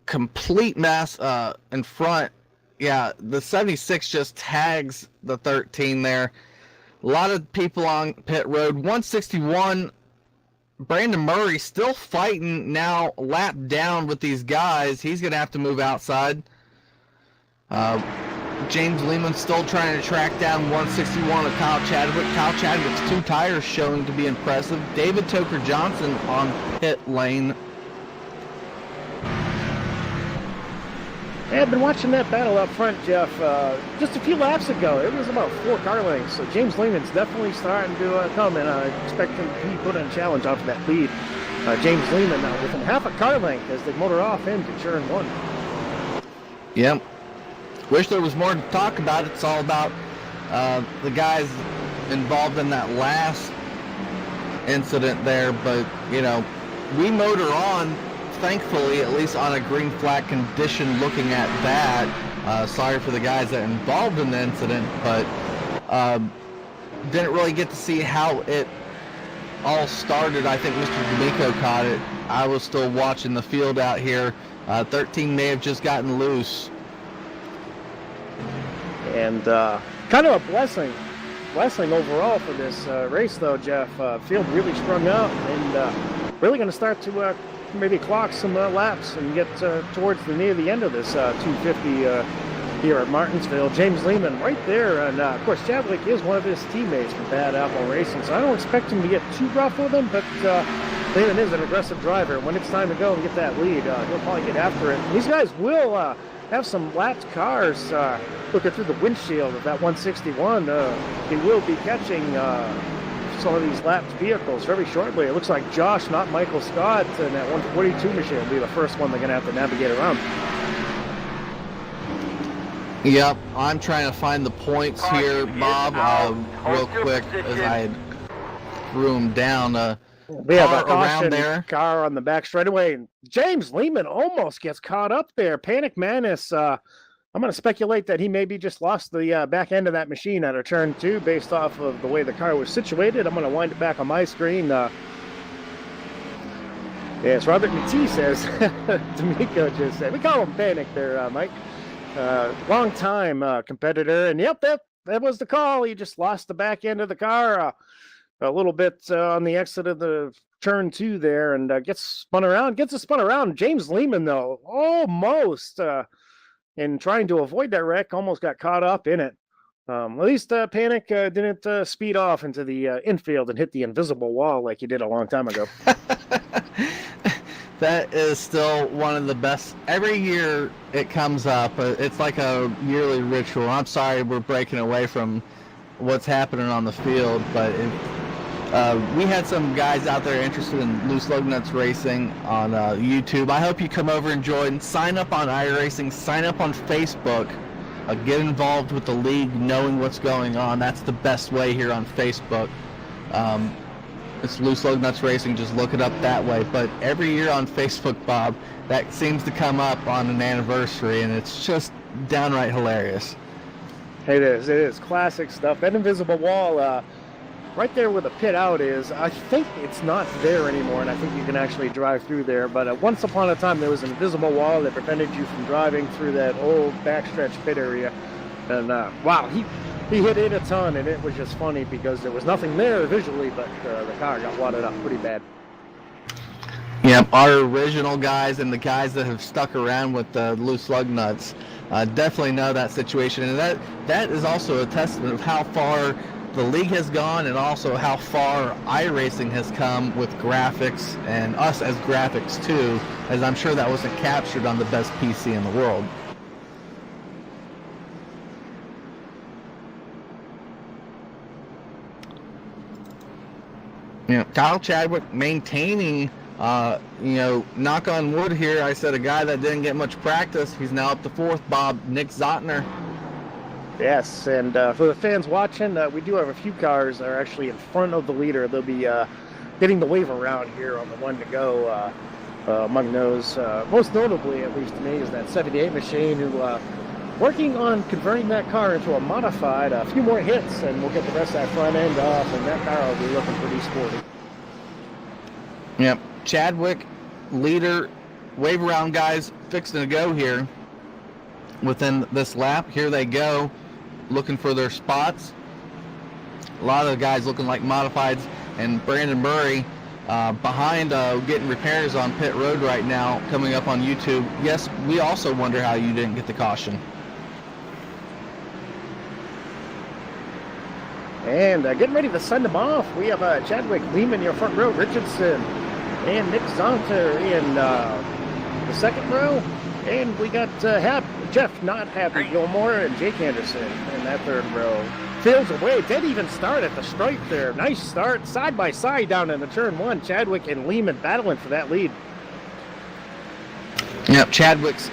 Complete mess in front. Yeah, the 76 just tags the 13 there. A lot of people on pit road. 161 Brandon Murray still fighting now, lap down with these guys. He's going to have to move outside. James Lehman still trying to track down 161 of Kyle Chadwick. Kyle Chadwick's 2 tires showing to be impressive. David Toker Johnson on pit lane. Hey, I've been watching that battle up front, Jeff. Just a few laps ago, it was about 4 car lengths. So James Lehman's definitely starting to come, and I expect him to put in a challenge off of that lead. James Lehman now within half a car length as they motor off into turn 1. Yep. Wish there was more to talk about. It's all about the guys involved in that last incident there. But, you know, we motor on, thankfully, at least on a green flag condition looking at that. Sorry for the guys that involved in the incident, but didn't really get to see how it all started. I think Mr. D'Amico caught it. I was still watching the field out here. 13 may have just gotten loose. And kind of a blessing overall for this race, though, Jeff. Field really sprung out and really going to start to maybe clock some laps and get towards near the end of this 250 here at Martinsville. James Lehman right there, and of course Chadwick is one of his teammates from Bad Apple Racing, so I don't expect him to get too rough with him, but Lehman is an aggressive driver. When it's time to go and get that lead, he'll probably get after it. These guys will have some lapped cars looking through the windshield of that 161. They will be catching some of these lapped vehicles very shortly. It looks like Josh, not Michael Scott, and that 142 machine will be the first one they're going to have to navigate around. Yep, I'm trying to find the points here, Bob, real quick as I threw them down. We have a around there. Car on the back straightaway. James Lehman almost gets caught up there. Panic Menace. I'm going to speculate that he maybe just lost the back end of that machine at a turn 2 based off of the way the car was situated. I'm going to wind it back on my screen. Yes, Robert McTee says, D'Amico just said, we call him Panic there, Mike. Long time competitor. And yep, that was the call. He just lost the back end of the car a little bit on the exit of the turn 2 there, and gets spun around. James Lehman, though, almost in trying to avoid that wreck, almost got caught up in it. At least Panic didn't speed off into the infield and hit the invisible wall like he did a long time ago. That is still one of the best. Every year it comes up. It's like a yearly ritual. I'm sorry we're breaking away from what's happening on the field, but we had some guys out there interested in Loose Lug Nuts Racing on YouTube. I hope you come over and join. Sign up on iRacing. Sign up on Facebook. Get involved with the league, knowing what's going on. That's the best way here on Facebook. It's Loose Lug Nuts Racing. Just look it up that way. But every year on Facebook, Bob, that seems to come up on an anniversary, and it's just downright hilarious. It is classic stuff. That invisible wall right there where the pit out is, I think it's not there anymore, and I think you can actually drive through there. But once upon a time, there was an invisible wall that prevented you from driving through that old backstretch pit area. And wow, he hit it a ton, and it was just funny because there was nothing there visually, but the car got wadded up pretty bad. Yep, our original guys and the guys that have stuck around with the Loose Lug Nuts definitely know that situation, and that is also a testament of how far the league has gone, and also how far iRacing has come with graphics, and us as graphics too, as I'm sure that wasn't captured on the best PC in the world. Yeah, Kyle Chadwick maintaining, knock on wood here. I said a guy that didn't get much practice. He's now up to 4th, Bob. Nick Zotner. Yes, and for the fans watching, we do have a few cars that are actually in front of the leader. They'll be getting the wave around here on the one to go. Among those, most notably, at least to me, is that 78 machine who working on converting that car into a modified. A few more hits, and we'll get the rest of that front end off, and that car will be looking pretty sporty. Yep, Chadwick, leader, wave around guys, fixing to go here within this lap. Here they go, looking for their spots. A lot of the guys looking like modifieds, and Brandon Murray behind getting repairs on pit road right now, coming up on YouTube. Yes, we also wonder how you didn't get the caution. And getting ready to send them off, we have Chadwick Lehman, your front row, Richardson, and Nick Zonter in the second row. And we got Jeff, not Happy Gilmore, and Jake Anderson in that third row. Fields away, didn't even start at the stripe there. Nice start, side by side down in the turn one. Chadwick and Lehman battling for that lead. Yep, Chadwick's.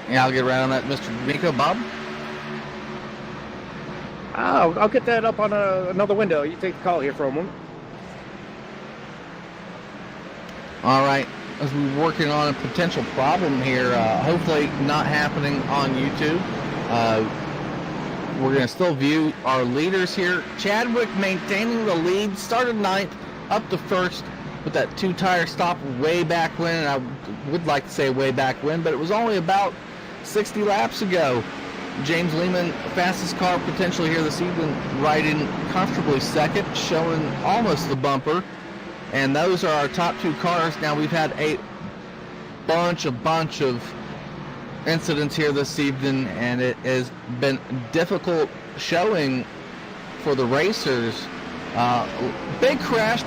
Yeah, I'll get right on that, Mr. D'Amico. Bob? I'll get that up on another window. You take the call here for a moment. All right. As we're working on a potential problem here, hopefully not happening on YouTube. We're going to still view our leaders here. Chadwick maintaining the lead, started ninth, up to first with that two-tire stop way back when. And I would like to say way back when, but it was only about 60 laps ago. James Lehman, fastest car potentially here this evening, riding comfortably second, showing almost the bumper. And those are our top two cars. Now we've had a bunch of incidents here this evening, and it has been difficult showing for the racers. Big crash.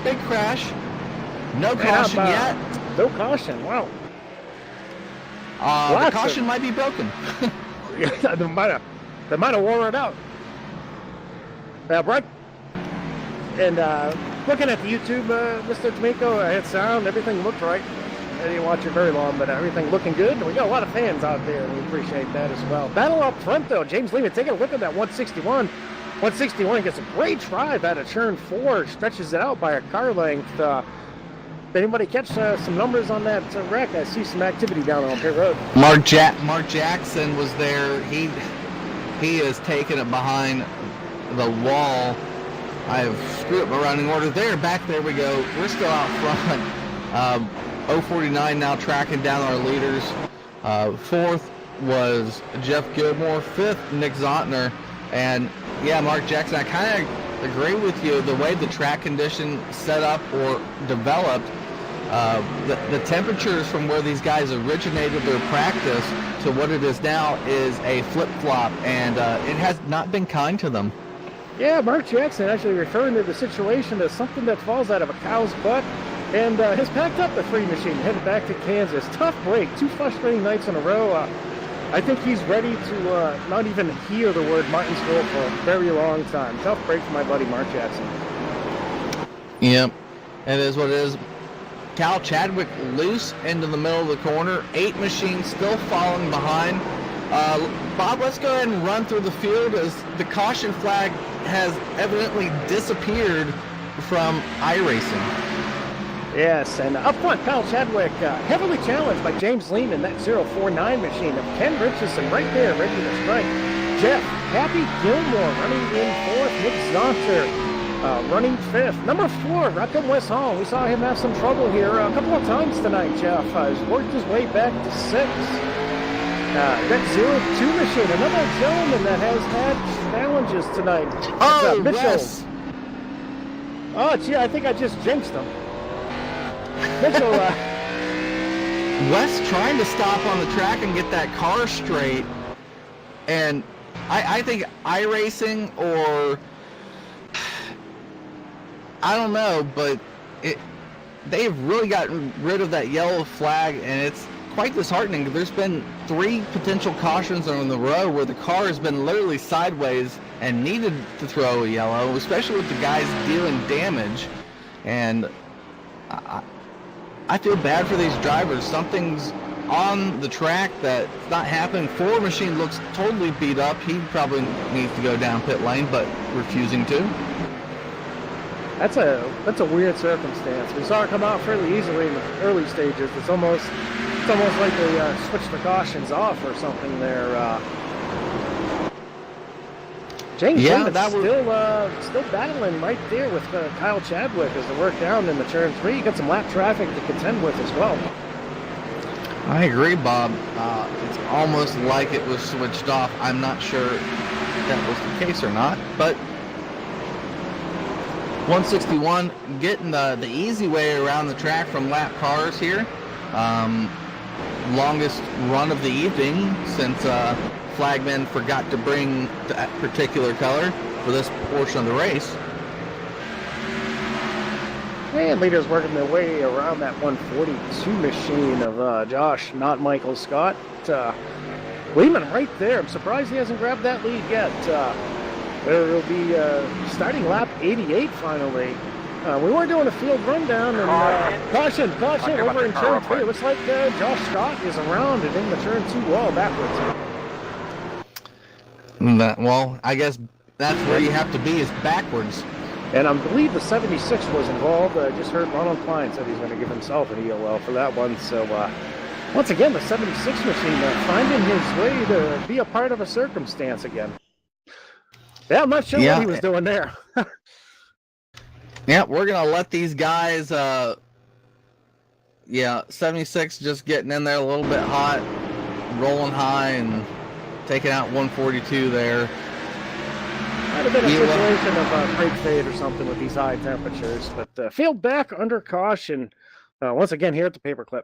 No caution yet. No caution, wow. The caution might be broken. they might have worn it out. Brett, and looking at the YouTube, Mr. D'Amico, I hit sound, everything looked right. I didn't watch it very long, but everything looking good. And we got a lot of fans out there, and we appreciate that as well. Battle up front, though. James Lehman taking a look at that 161. 161 gets a great drive out of turn 4, stretches it out by a car length. Anybody catch some numbers on that wreck? I see some activity down on pit road. Mark Jackson was there. He has taken it behind the wall. I've screwed up my running order there. Back there we go. We're still out front. 049 now tracking down our leaders. Fourth was Jeff Gilmore. Fifth, Nick Zontner. And yeah, Mark Jackson, I kind of agree with you. The way the track condition set up or developed, the temperatures from where these guys originated their practice to what it is now is a flip-flop, and it has not been kind to them. Yeah, Mark Jackson actually referring to the situation as something that falls out of a cow's butt, and has packed up the free machine, headed back to Kansas. Tough break, 2 frustrating nights in a row. I think he's ready to not even hear the word Martinsville for a very long time. Tough break for my buddy Mark Jackson. Yep, it is what it is. Cal Chadwick loose into the middle of the corner. 8 machines still falling behind. Bob, let's go ahead and run through the field as the caution flag has evidently disappeared from iRacing. Yes, and up front, Kyle Chadwick heavily challenged by James Lehman, that 049 machine of Ken Richardson right there, ready to strike. Jeff Happy Gilmore running in 4th. Nick Zonter running 5th. Number 4, Rockham West Hall. We saw him have some trouble here a couple of times tonight, Jeff. He's worked his way back to 6th. That 02 machine, another gentleman that has had challenges tonight. Oh, Mitchell. yes. Oh, gee, I think I just jinxed him. Mitchell, Wes trying to stop on the track and get that car straight, and I think iRacing, or I don't know, but they've really gotten rid of that yellow flag, and it's quite disheartening. There's been 3 potential cautions in the row where the car has been literally sideways and needed to throw a yellow, especially with the guys dealing damage, and I feel bad for these drivers. Something's on the track that's not happening. 4 machine looks totally beat up. He probably needs to go down pit lane, but refusing to. that's a weird circumstance. We saw it come out fairly easily in the early stages. It's almost like they switched the cautions off or something there. James Lehman still battling right there with Kyle Chadwick as they work down in the turn 3. You got some lap traffic to contend with as well. I agree, Bob. It's almost like it was switched off. I'm not sure that was the case or not. But 161 getting the easy way around the track from lap cars here. Longest run of the evening since Flagman forgot to bring that particular color for this portion of the race. And leaders working their way around that 142 machine of Josh, not Michael Scott. Lehman right there. I'm surprised he hasn't grabbed that lead yet. There will be starting lap 88 finally. We were doing a field rundown, and caution over in turn 3. It looks like Josh Scott is around and in the turn 2 wall backwards. Well, I guess that's where you have to be, is backwards. And I believe the 76 was involved. I just heard Ronald Klein said he's going to give himself an EOL for that one. So once again, the 76 machine finding his way to be a part of a circumstance again. Yeah, I'm not sure what he was doing there. Yeah, we're going to let these guys, 76 just getting in there a little bit hot, rolling high and taking out 142 there. Might have been a situation of brake fade or something with these high temperatures, but field back under caution once again here at the Paperclip.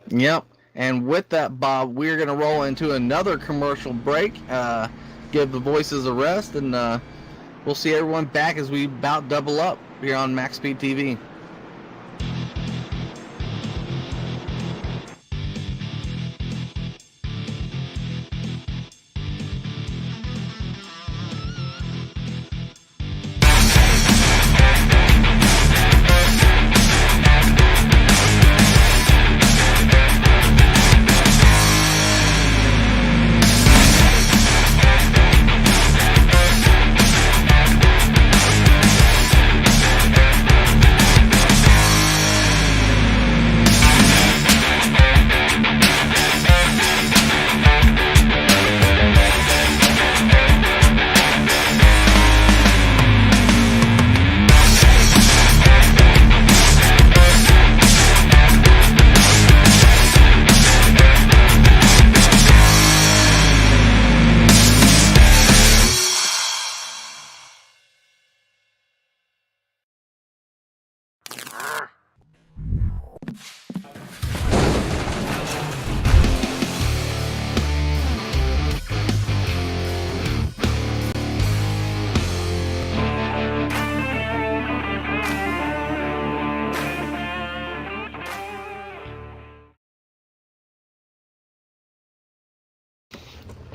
Yep, and with that, Bob, we're going to roll into another commercial break, give the voices a rest, and we'll see everyone back as we about double up here on MaxSpeedTV.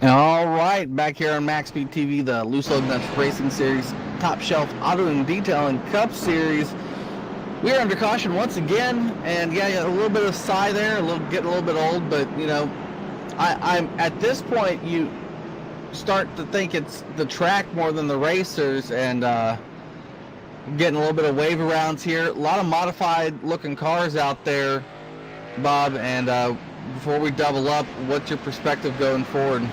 All right, back here on MaxSpeedTV, the Loose Lug Nuts Racing Series, Top Shelf Auto and Detailing Cup Series. We are under caution once again, and yeah, a little bit of sigh there, getting a little bit old, but you know, I'm at this point you start to think it's the track more than the racers, and getting a little bit of wave arounds here. A lot of modified looking cars out there, Bob, and before we double up, what's your perspective going forward?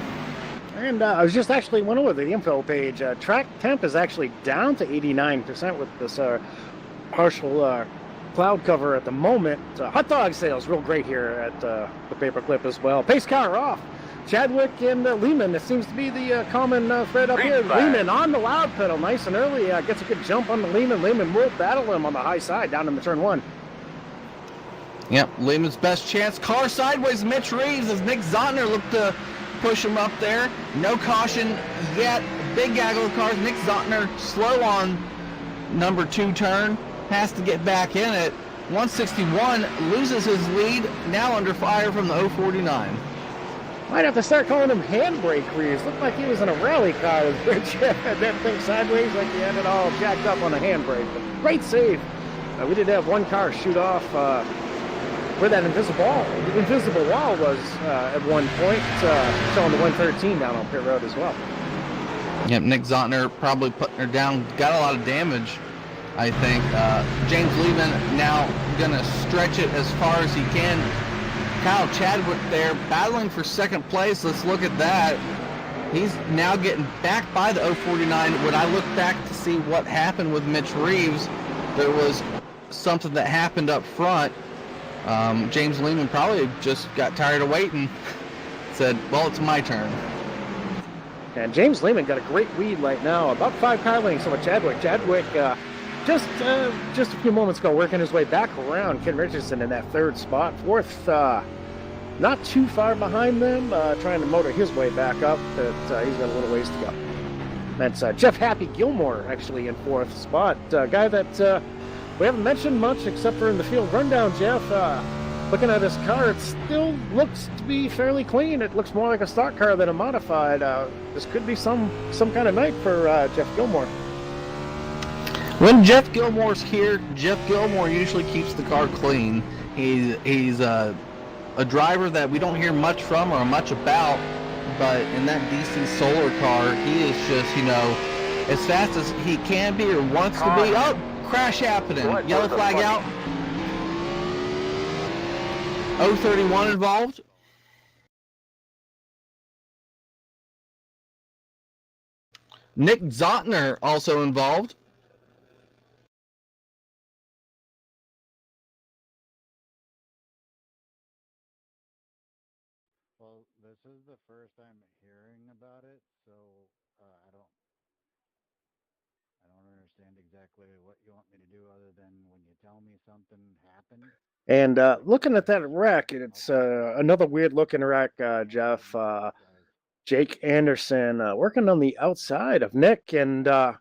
And I was just actually went over the info page. Track temp is actually down to 89% with this partial cloud cover at the moment. Hot dog sales real great here at the Paperclip as well. Pace car off. Chadwick and Lehman, it seems to be the common thread up here. Lehman on the loud pedal, nice and early. Gets a good jump on the Lehman. Lehman will battle him on the high side down in the turn 1. Yep, Lehman's best chance. Car sideways, Mitch Reeves as Nick Zotner looked to push him up there. No caution yet. Big gaggle of cars. Nick Zotner slow on number 2 turn. Has to get back in it. 161 loses his lead. Now under fire from the 049. Might have to start calling him handbrake Reeves. Looked like he was in a rally car with Rich had that thing sideways like he had it all jacked up on a handbrake. But great save. We did have one car shoot off where that invisible wall was at one point, showing the 113 down on pit road as well. Yep, Nick Zotner probably putting her down. Got a lot of damage, I think. James Lehman now going to stretch it as far as he can. Kyle Chadwick there battling for second place. Let's look at that. He's now getting back by the 049. When I look back to see what happened with Mitch Reeves, there was something that happened up front. James Lehman probably just got tired of waiting. Said, well, it's my turn. And James Lehman got a great lead right now, about 5 car lengths over Chadwick. Chadwick just a few moments ago working his way back around Ken Richardson in that 3rd spot. 4th, not too far behind them, trying to motor his way back up, but he's got a little ways to go. That's Jeff Happy Gilmore actually in 4th spot. Guy that we haven't mentioned much except for in the field rundown, Jeff. Looking at his car, it still looks to be fairly clean. It looks more like a stock car than a modified. This could be some kind of night for Jeff Gilmore. When Jeff Gilmore's here, Jeff Gilmore usually keeps the car clean. He's a driver that we don't hear much from or much about, but in that DC Solar car, he is just, as fast as he can be or wants to be. Oh, crash happening. Yellow flag out. 031 involved. Nick Zontner also involved. Well, this is the first I'm hearing about it, so I don't understand exactly what you want me to do other than when you tell me something happened. And looking at that wreck, it's another weird-looking wreck, Jeff. Jake Anderson working on the outside of Nick, and wow,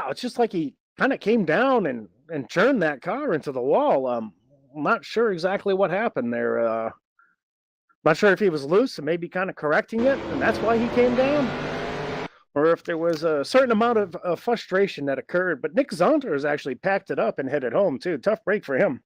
it's just like he kind of came down and turned that car into the wall. I'm not sure exactly what happened there. Not sure if he was loose and maybe kind of correcting it, and that's why he came down, or if there was a certain amount of frustration that occurred. But Nick Zonter has actually packed it up and headed home, too. Tough break for him.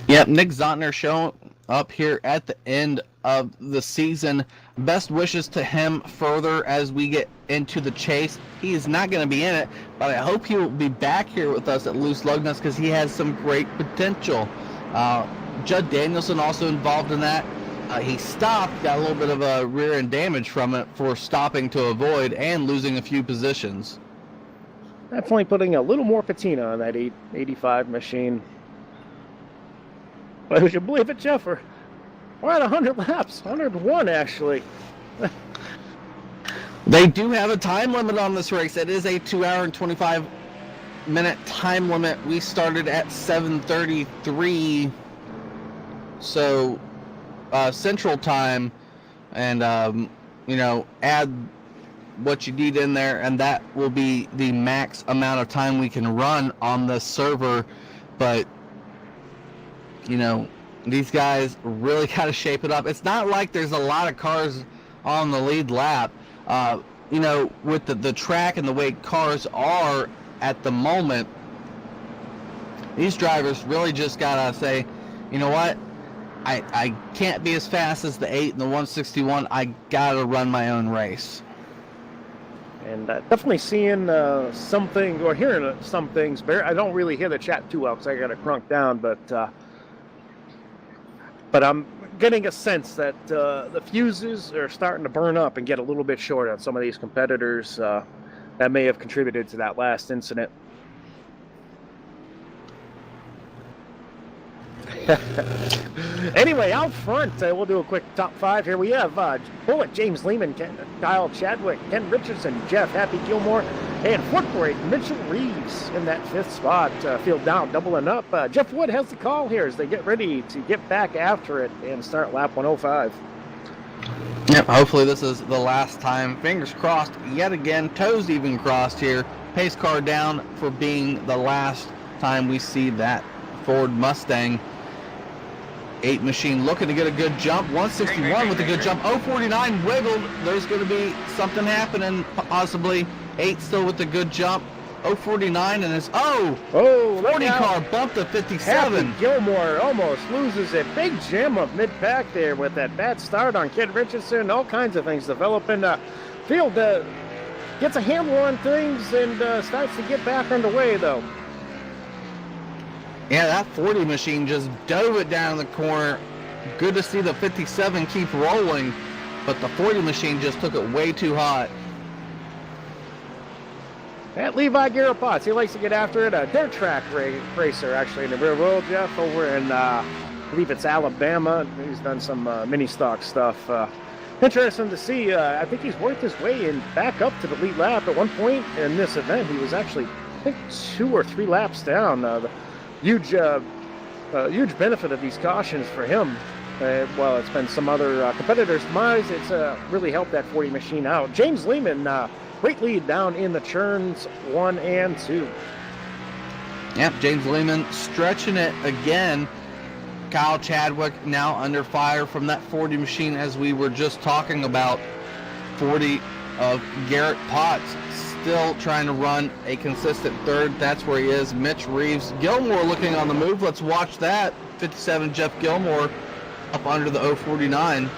Yep, Nick Zontner showing up here at the end of the season. Best wishes to him further as we get into the chase. He is not going to be in it, but I hope he will be back here with us at Loose Lug Nuts because he has some great potential. Judd Danielson also involved in that. He stopped, got a little bit of a rear end damage from it for stopping to avoid and losing a few positions. Definitely putting a little more patina on that 85 machine. But would you believe it, Jeff? We're at 100 laps, 101 actually. They do have a time limit on this race. It is a 2 hour and 25 minute time limit. We started at 7:33, so Central Time, and add what you need in there, and that will be the max amount of time we can run on the server. But these guys really got to shape it up. It's not like there's a lot of cars on the lead lap. With the track and the way cars are at the moment, these drivers really just got to say, you know what? I can't be as fast as the 8 and the 161. I got to run my own race. And definitely seeing something or hearing some things. I don't really hear the chat too well because I got it crunked down, but I'm getting a sense that the fuses are starting to burn up and get a little bit short on some of these competitors. That may have contributed to that last incident. Anyway, out front, we'll do a quick top 5 here. We have Bullock, James Lehman, Kyle Chadwick, Ken Richardson, Jeff Happy Gilmore, and foot brake Mitchell Reeves in that 5th spot. Field down, doubling up. Jeff Wood has the call here as they get ready to get back after it and start lap 105. Yep, hopefully this is the last time. Fingers crossed yet again. Toes even crossed here. Pace car down for being the last time we see that Ford Mustang 8 machine looking to get a good jump. 161 with a good jump. 049 wiggled. There's going to be something happening possibly. 8 still with a good jump. 049 and it's 40 car bumped to 57. Happy Gilmore almost loses a big jam of mid-pack there with that bad start on Ken Richardson. All kinds of things developing. Field gets a handle on things and starts to get back underway though. Yeah, that 40 machine just dove it down the corner. Good to see the 57 keep rolling, but the 40 machine just took it way too hot. That Levi Garapotts, he likes to get after it. A dirt track racer, actually, in the real world, Jeff, over in, I believe it's Alabama. He's done some mini stock stuff. interesting to see. I think he's worked his way in back up to the lead lap. At one point in this event, he was actually, I think, 2 or 3 laps down. The huge benefit of these cautions for him. Well, it's been some other competitors' demise. It's really helped that 40 machine out. James Lehman, great lead down in the turns 1 and 2. Yep, James Lehman stretching it again. Kyle Chadwick now under fire from that 40 machine, as we were just talking about. 40 of Garrett Potts still trying to run a consistent third. That's where he is. Mitch Reeves. Gilmore looking on the move. Let's watch that. 57 Jeff Gilmore up under the 049.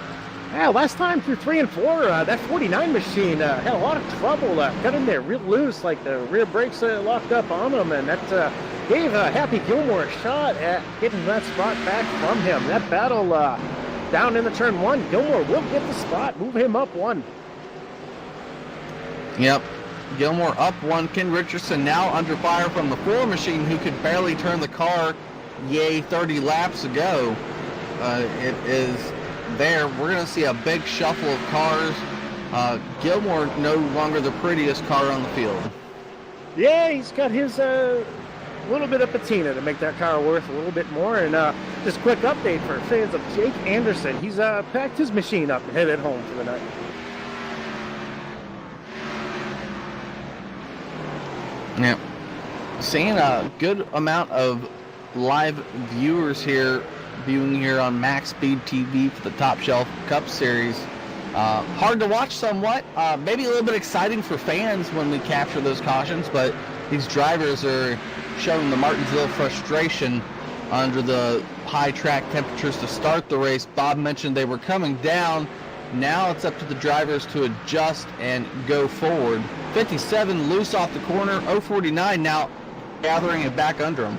Yeah, last time through 3 and 4, that 49 machine had a lot of trouble. Got in there real loose, like the rear brakes locked up on him, and that gave Happy Gilmore a shot at getting that spot back from him. That battle down in the turn 1, Gilmore will get the spot, move him up 1. Yep, Gilmore up 1. Ken Richardson now under fire from the 4 machine, who could barely turn the car, 30 laps ago. It is there. We're going to see a big shuffle of cars. Gilmore no longer the prettiest car on the field. Yeah, he's got his little bit of patina to make that car worth a little bit more. And just a quick update for fans of Jake Anderson. He's packed his machine up and headed home for the night. Yeah, seeing a good amount of live viewers here, viewing here on MaxSpeedTV for the Top Shelf Cup Series. Hard to watch somewhat, maybe a little bit exciting for fans when we capture those cautions, but these drivers are showing the Martinsville frustration under the high track temperatures to start the race. Bob mentioned they were coming down. Now it's up to the drivers to adjust and go forward. 57 loose off the corner, 049 now gathering it back under him.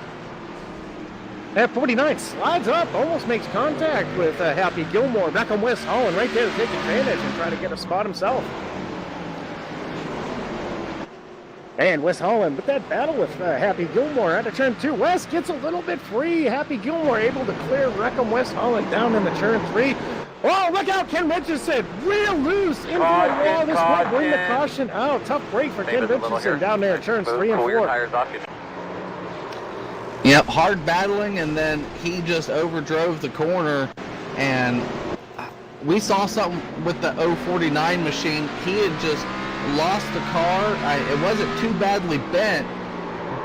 That 49 slides up, almost makes contact with Happy Gilmore. Back on West Holland right there to take advantage and try to get a spot himself. And West Holland with that battle with Happy Gilmore out of turn 2. West gets a little bit free. Happy Gilmore able to clear Wreckham West Holland down in the turn 3. Oh, look out, Ken Richardson. Real loose into the wall. This will bring the caution out. Tough break for Ken Richardson down there in turns 3 and 4. Yep, hard battling, and then he just overdrove the corner, and we saw something with the 049 machine. He had just lost the car. It wasn't too badly bent,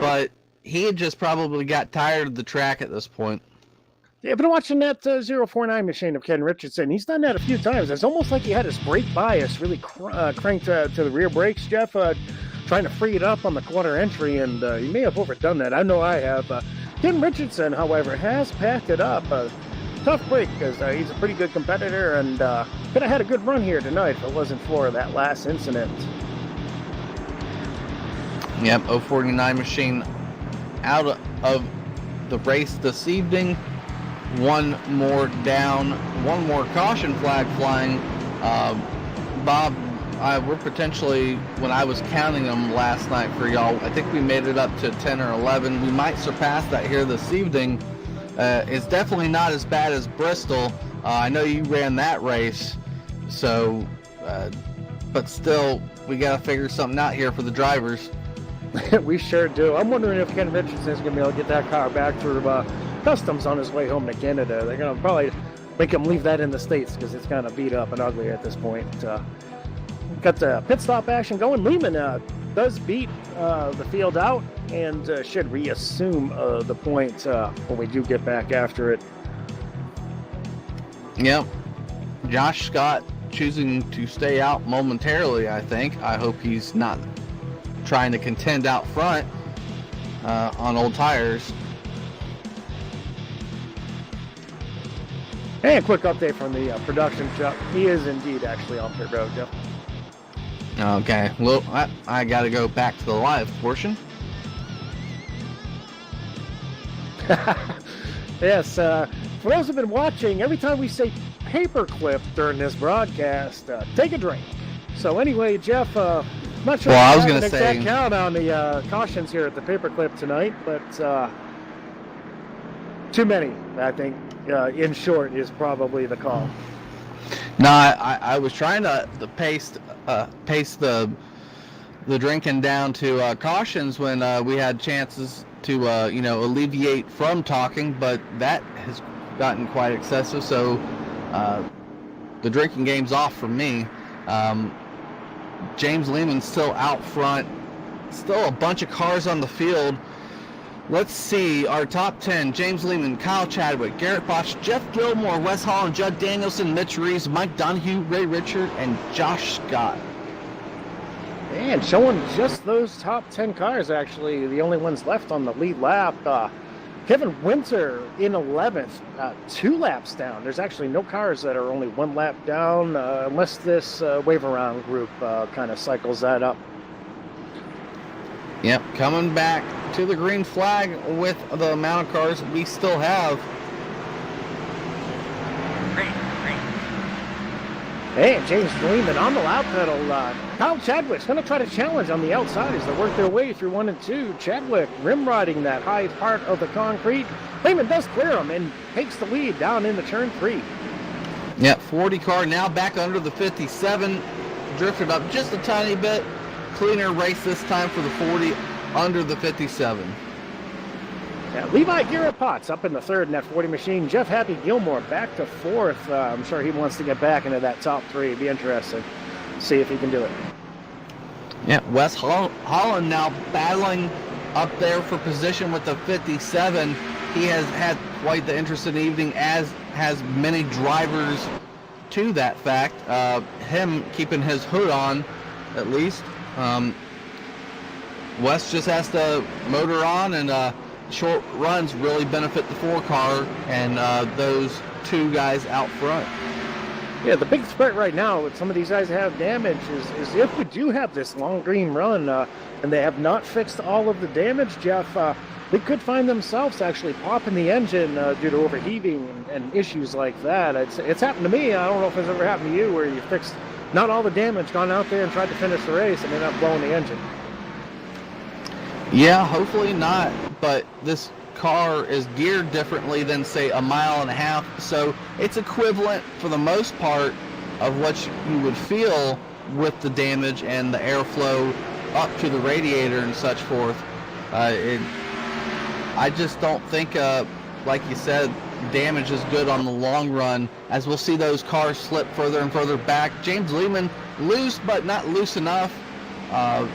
but he had just probably got tired of the track at this point. Yeah, I've been watching that 049 machine of Ken Richardson. He's done that a few times. It's almost like he had his brake bias really cranked to the rear brakes, Jeff, trying to free it up on the quarter entry, and he may have overdone that. I know I have. Ken Richardson, however, has packed it up. Tough break because he's a pretty good competitor, and could have had a good run here tonight if it wasn't for that last incident. Yep, 049 machine out of the race this evening. One more down, one more caution flag flying. Bob, we're potentially, when I was counting them last night for y'all, I think we made it up to 10 or 11. We might surpass that here this evening. It's definitely not as bad as Bristol. I know you ran that race, so, but still, we got to figure something out here for the drivers. We sure do. I'm wondering if Ken Richardson is going to be able to get that car back through customs on his way home to Canada. They're going to probably make him leave that in the States because it's kind of beat up and ugly at this point. Got the pit stop action going. Lehman does beat the field out and should reassume the point when we do get back after it. Yep. Josh Scott choosing to stay out momentarily, I think. I hope he's not trying to contend out front on old tires. And a quick update from the production shop. He is indeed actually off the road, Jeff. Okay, well, I got to go back to the live portion. Yes, for those who've been watching, every time we say paperclip during this broadcast, take a drink. So anyway, Jeff, not sure well, I was going to to say exact count on the cautions here at the paperclip tonight, but too many, I think. In short, is probably the call. No, I was trying to pace the drinking down to cautions when we had chances to alleviate from talking, but that has gotten quite excessive. So the drinking game's off for me. James Lehman's still out front. Still a bunch of cars on the field. Let's see our top 10. James Lehman, Kyle Chadwick, Garrett Botch, Jeff Gilmore, Wes Holland, Judd Danielson, Mitch Reeves, Mike Donahue, Ray Richard, and Josh Scott. And showing just those top 10 cars, actually, the only ones left on the lead lap. Kevin Winter in 11th, 2 laps down. There's actually no cars that are only 1 lap down, unless this wave around group kind of cycles that up. Yep, coming back to the green flag with the amount of cars we still have. Hey, James Lehman on the loud pedal. Kyle Chadwick's going to try to challenge on the outside as they work their way through 1 and 2. Chadwick rim riding that high part of the concrete. Lehman does clear him and takes the lead down into turn 3. Yep, 40 car now back under the 57. Drifted up just a tiny bit. Cleaner race this time for the 40 under the 57. Yeah, Levi Garrett Potts up in the 3rd in that 40 machine. Jeff Happy Gilmore back to 4th. I'm sure he wants to get back into that top 3. It'd be interesting to see if he can do it. Yeah, Wes Holland now battling up there for position with the 57. He has had quite the interesting evening, as has many drivers to that fact. Him keeping his hood on, at least. Wes just has to motor on, and short runs really benefit the 4 car and those 2 guys out front. Yeah, the big threat right now with some of these guys that have damage is if we do have this long green run and they have not fixed all of the damage, Jeff, they could find themselves actually popping the engine due to overheating and issues like that. It's happened to me. I don't know if it's ever happened to you where you fixed not all the damage, gone out there and tried to finish the race and ended up blowing the engine. Yeah, hopefully not, but this car is geared differently than, say, a mile and a half, so it's equivalent for the most part of what you would feel with the damage and the airflow up to the radiator and such forth. I just don't think, like you said, damage is good on the long run, as we'll see those cars slip further and further back. James Lehman loose, but not loose enough.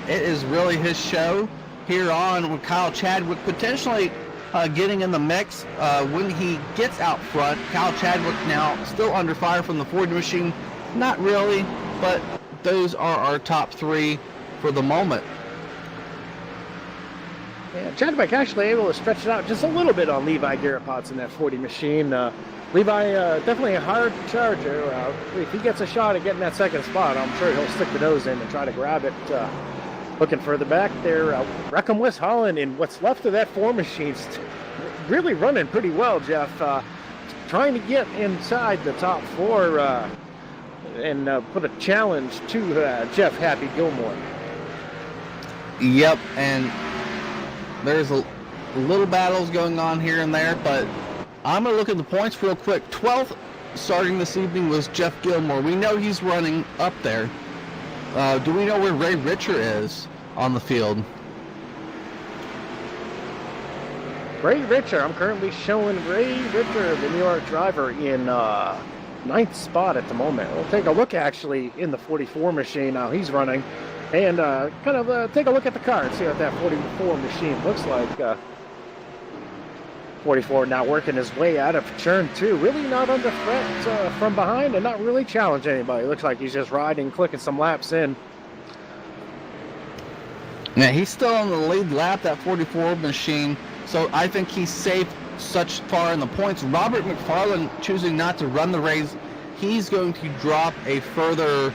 It is really his show here on, with Kyle Chadwick potentially getting in the mix when he gets out front. Kyle Chadwick now still under fire from the Ford machine. Not really, but those are our top 3 for the moment. Yeah, Chadwick actually able to stretch it out just a little bit on Levi Garrett Potts in that 40 machine. Levi definitely a hard charger. If he gets a shot at getting that 2nd spot, I'm sure he'll stick the nose in and try to grab it. Looking further back there, Reckham West Holland in what's left of that 4 machines, really running pretty well, Jeff. Trying to get inside the top 4 and put a challenge to Jeff Happy Gilmore. Yep, and there's a little battles going on here and there, but I'm going to look at the points real quick. 12th starting this evening was Jeff Gilmore. We know he's running up there. Do we know where Ray Richard is on the field? Ray Richard, I'm currently showing Ray Richard, the New York driver, in 9th spot at the moment. We'll take a look actually in the 44 machine now he's running, and kind of take a look at the car and see what that 44 machine looks like. 44 now working his way out of turn 2, really not under threat from behind and not really challenging anybody. Looks like he's just riding, clicking some laps in. Yeah, he's still on the lead lap, that 44 machine, so I think he's safe such far in the points. Robert McFarland choosing not to run the race. He's going to drop a further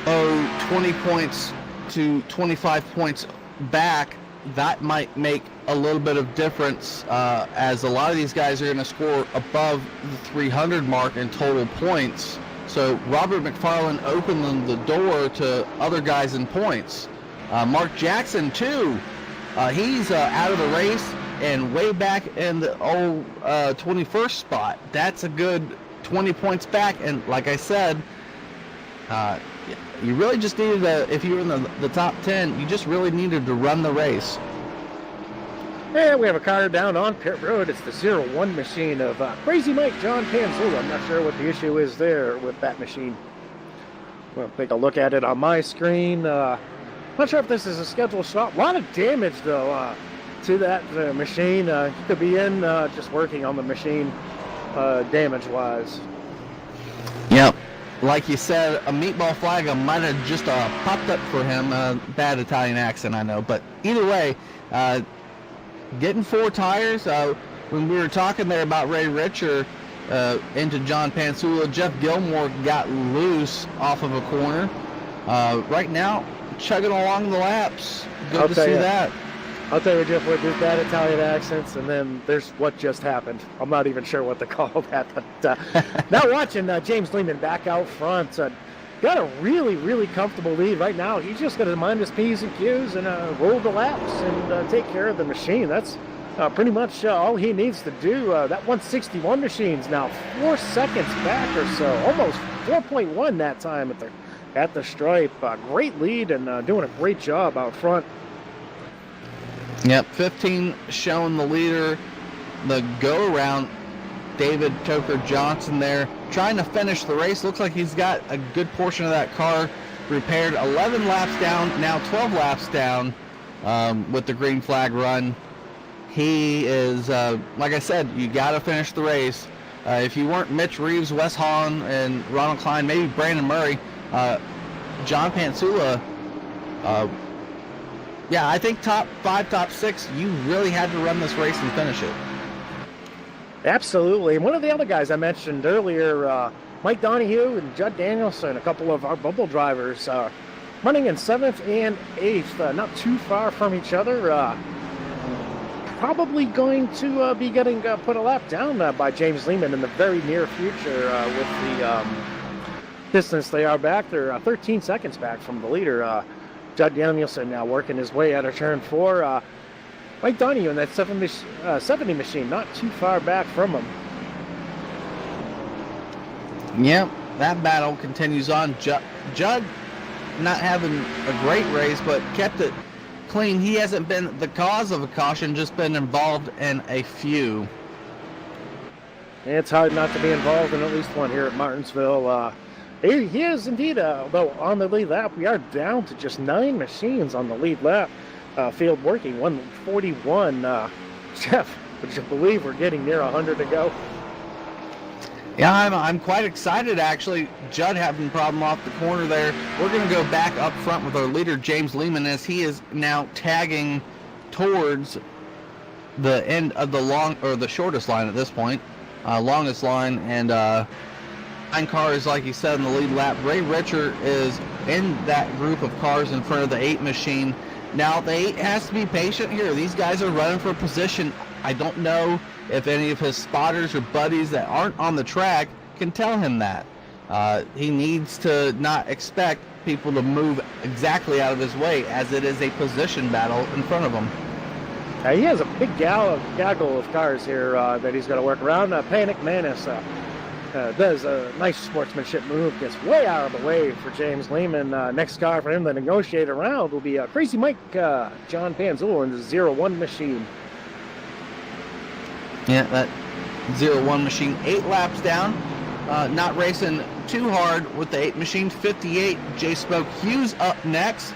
20 points to 25 points back. That might make a little bit of difference, as a lot of these guys are going to score above the 300 mark in total points. So Robert McFarland opening the door to other guys in points. Mark Jackson too, he's out of the race and way back in the 21st spot. That's a good 20 points back. And like I said, you really just needed to, if you were in the top 10, you just really needed to run the race. And we have a car down on pit road. It's the 01 machine of Crazy Mike John Panzula. I'm not sure what the issue is there with that machine. We'll take a look at it on my screen. Not sure if this is a scheduled stop. A lot of damage, though, to that machine. Could be in just working on the machine damage-wise. Yep. Like you said, a meatball flag might have just popped up for him. Bad Italian accent, I know. But either way, getting 4 tires. When we were talking there about Ray Richer into John Panzula, Jeff Gilmore got loose off of a corner. Right now, chugging along the laps. Good to see that. I'll tell you, Jeff, with these bad Italian accents, and then there's what just happened. I'm not even sure what to call that. But now watching James Lehman back out front, got a really, really comfortable lead right now. He's just going to mind his P's and Q's and roll the laps and take care of the machine. That's pretty much all he needs to do. That 161 machine's now 4 seconds back or so, almost 4.1 that time at the stripe. Great lead and doing a great job out front. Yep, 15 showing the leader. The go-around, David Toker Johnson there, trying to finish the race. Looks like he's got a good portion of that car repaired. 11 laps down, now 12 laps down with the green flag run. He is, like I said, you got to finish the race. If you weren't Mitch Reeves, Wes Hahn, and Ronald Klein, maybe Brandon Murray, John Panzula, yeah, I think top 5, top 6, you really had to run this race and finish it. Absolutely. And one of the other guys I mentioned earlier, Mike Donahue and Judd Danielson, a couple of our bubble drivers, running in 7th and 8th, not too far from each other. Probably going to be getting put a lap down by James Lehman in the very near future with the distance they are back. They're 13 seconds back from the leader. Judd Danielson now working his way out of turn 4. Mike Donahue in that 70 machine, not too far back from him. Yep, that battle continues on. Judd not having a great race, but kept it clean. He hasn't been the cause of a caution, just been involved in a few. It's hard not to be involved in at least one here at Martinsville. He is indeed, though on the lead lap, we are down to just 9 machines on the lead lap. Field working 141. Jeff, would you believe we're getting near 100 to go? Yeah, I'm quite excited actually. Judd having a problem off the corner there. We're going to go back up front with our leader James Lehman as he is now tagging towards the end of the shortest line at this point, longest line, and 9 cars, like you said, in the lead lap. Ray Richer is in that group of cars in front of the 8 machine. Now, the 8 has to be patient here. These guys are running for position. I don't know if any of his spotters or buddies that aren't on the track can tell him that. He needs to not expect people to move exactly out of his way, as it is a position battle in front of him. He has a big gaggle of cars here that he's got to work around. Panic Manis does a nice sportsmanship move, gets way out of the way for James Lehman. Next car for him to negotiate around will be Crazy Mike John Panzula in the 01 machine. Yeah, that 01 machine, 8 laps down. Not racing too hard with the 8 machine. 58, J. Smoke Hughes up next.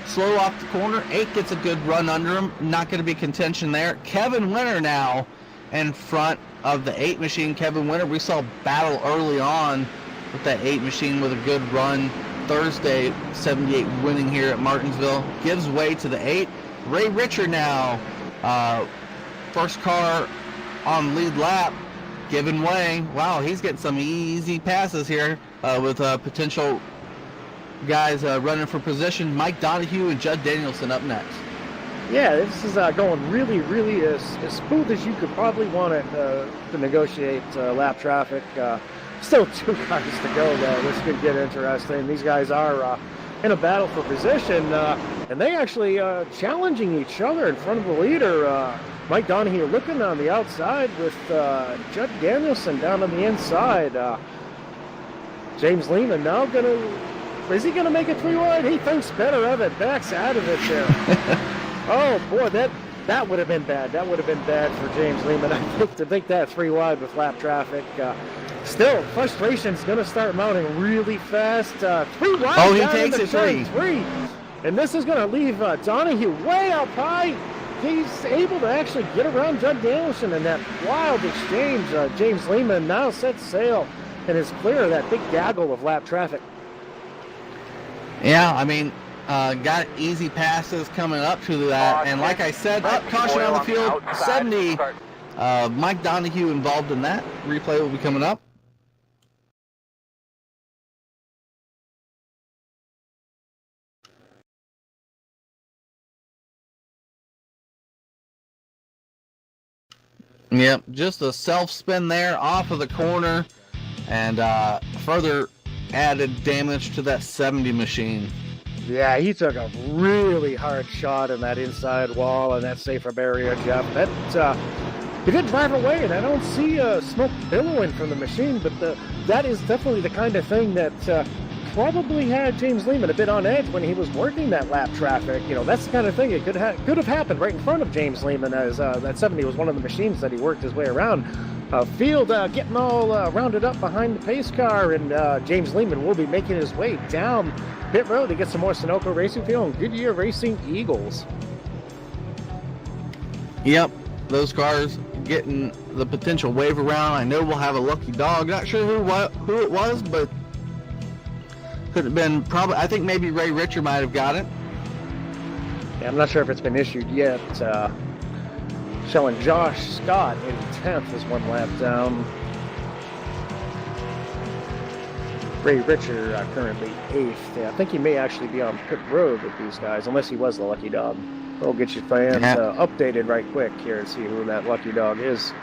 Slow off the corner. 8 gets a good run under him. Not going to be contention there. Kevin Winter now in front of the 8 machine. Kevin Winter, we saw battle early on with that 8 machine with a good run. Thursday, 78 winning here at Martinsville. Gives way to the 8. Ray Richer now, first car on lead lap, giving way. Wow, he's getting some easy passes here with potential guys running for position. Mike Donahue and Judd Danielson up next. Yeah, this is going really, really as smooth as you could probably want it to negotiate lap traffic. Still 2 cars to go, though. This could get interesting. These guys are in a battle for position, and they actually challenging each other in front of the leader. Mike Donahue looking on the outside with Judd Danielson down on the inside. James Lehman now is he gonna make it 3 wide? He thinks better of it, backs out of it there. Oh boy, that would have been bad. That would have been bad for James Lehman. I think to make that 3 wide with lap traffic. Still, frustration's gonna start mounting really fast. 3 wide. Oh, he down takes into it turn 3. And this is gonna leave Donahue way up high. He's able to actually get around Judd Danielson in that wild exchange. James Lehman now sets sail and is clear of that big gaggle of lap traffic. Yeah, I mean, got easy passes coming up to that, and like I said, caution on the field, 70. Mike Donahue involved in that. Replay will be coming up. Yep, just a self-spin there off of the corner, and further added damage to that 70 machine. Yeah, he took a really hard shot in that inside wall and that safer barrier, Jeff. He did drive away, and I don't see smoke billowing from the machine, but that is definitely the kind of thing that probably had James Lehman a bit on edge when he was working that lap traffic. You know, that's the kind of thing it could have happened right in front of James Lehman, as that 70 was one of the machines that he worked his way around. Field getting all rounded up behind the pace car, and James Lehman will be making his way down pit road to get some more Sunoco Racing Fuel and Goodyear Racing Eagles. Yep, those cars getting the potential wave around. I know we'll have a lucky dog. Not sure who it was, but could have been probably. I think maybe Ray Richer might have got it. Yeah, I'm not sure if it's been issued yet. Showing Josh Scott in 10th is 1 lap down. Ray Richer currently 8th. Yeah, I think he may actually be on pit road with these guys, unless he was the lucky dog. We'll get you fans updated right quick here and see who that lucky dog is.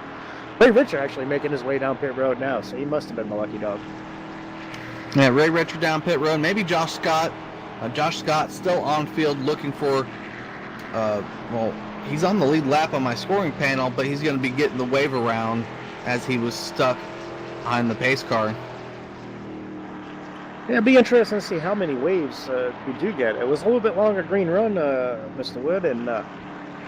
Ray Richer actually making his way down pit road now, so he must have been the lucky dog. Yeah, Ray Richer down pit road. Maybe Josh Scott. Josh Scott still on field looking for, well, he's on the lead lap on my scoring panel, but he's going to be getting the wave around as he was stuck behind the pace car. Yeah, it'd be interesting to see how many waves we do get. It was a little bit longer green run, Mr. Wood, and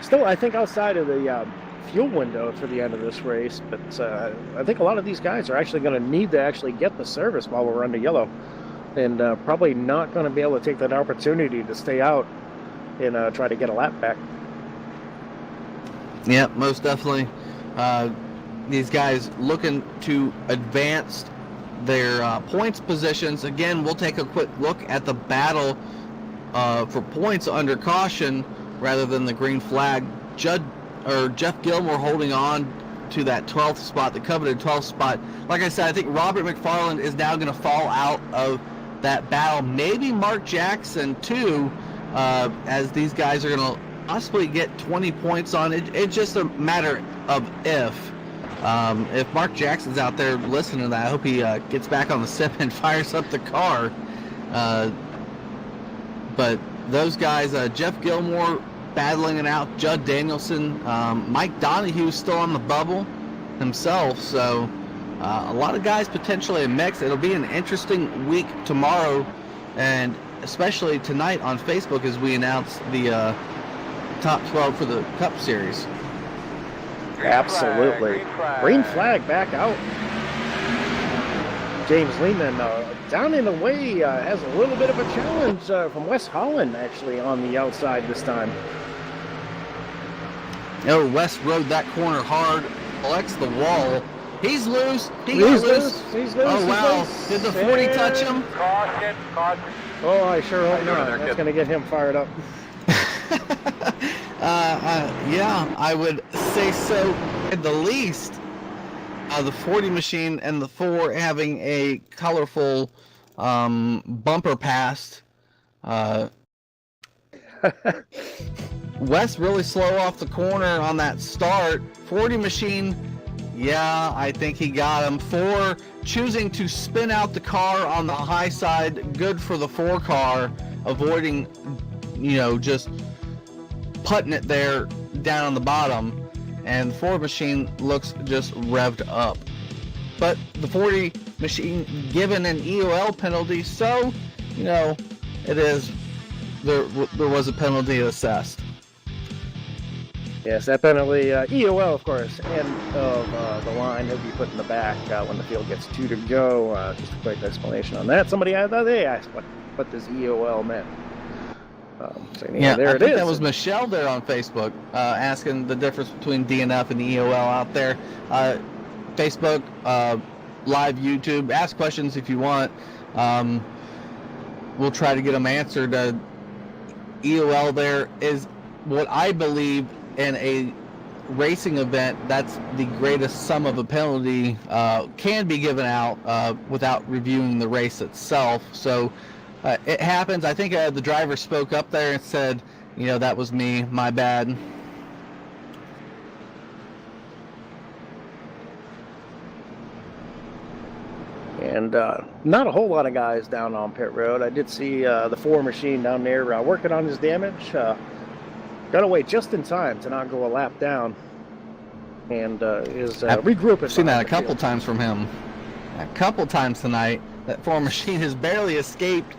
still, I think outside of the fuel window for the end of this race, but I think a lot of these guys are actually going to need to actually get the service while we're under yellow, and probably not going to be able to take that opportunity to stay out and try to get a lap back. Yep, most definitely. These guys looking to advance their points positions. Again, we'll take a quick look at the battle for points under caution rather than the green flag. Jeff Gilmore holding on to that 12th spot, the coveted 12th spot. Like I said, I think Robert McFarland is now going to fall out of that battle. Maybe Mark Jackson too, as these guys are going to possibly get 20 points on it. It's just a matter of if. If Mark Jackson's out there listening to that, I hope he gets back on the sim and fires up the car. But those guys, Jeff Gilmore battling it out, Judd Danielson, Mike Donahue still on the bubble himself. So a lot of guys potentially a mix. It'll be an interesting week tomorrow, and especially tonight on Facebook as we announce the top 12 for the Cup Series. Absolutely. Green flag back out. James Lehman down in the way has a little bit of a challenge from Wes Holland actually on the outside this time. Oh, Wes rode that corner hard, collects the wall. He's loose. He's loose. He's loose. Oh, wow. Loose. Did the 40 touch him? Caution. Oh, I sure hope not. That's going to get him fired up. Yeah, I would say so at the least. The 40 machine and the 4 having a colorful bumper pass. Wes really slow off the corner on that start. 40 machine, yeah, I think he got him. 4 choosing to spin out the car on the high side. Good for the 4 car, avoiding, just putting it there down on the bottom. and the 4 machine looks just revved up. But the 40 machine given an EOL penalty, so, you know, there was a penalty assessed. Yes, that penalty, EOL, of course, end of the line. He'll be put in the back when the field gets 2 to go. Just a quick explanation on that. Somebody they asked what this EOL meant. So, yeah, there I it think is. that was Michelle there on Facebook asking the difference between DNF and the EOL out there. Facebook, live YouTube, ask questions if you want. We'll try to get them answered. EOL there is what I believe in a racing event, that's the greatest sum of a penalty can be given out without reviewing the race itself. So it happens. I think the driver spoke up there and said, you know, that was me, my bad. And not a whole lot of guys down on pit road. I did see the 4 machine down there working on his damage. Got away just in time to not go a lap down. And is regrouping. I've seen that a couple times from him. A couple times tonight. That 4 machine has barely escaped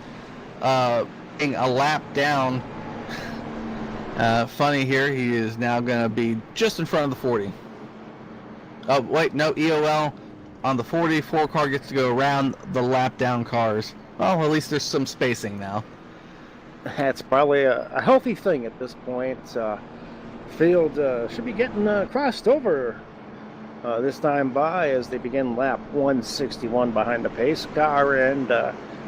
being a lap down. Funny here, he is now going to be just in front of the 40. Oh, wait, no, EOL. On the 40, 4 car gets to go around the lap down cars. Well, at least there's some spacing now. That's probably a healthy thing at this point. Field should be getting crossed over this time by as they begin lap 161 behind the pace car. And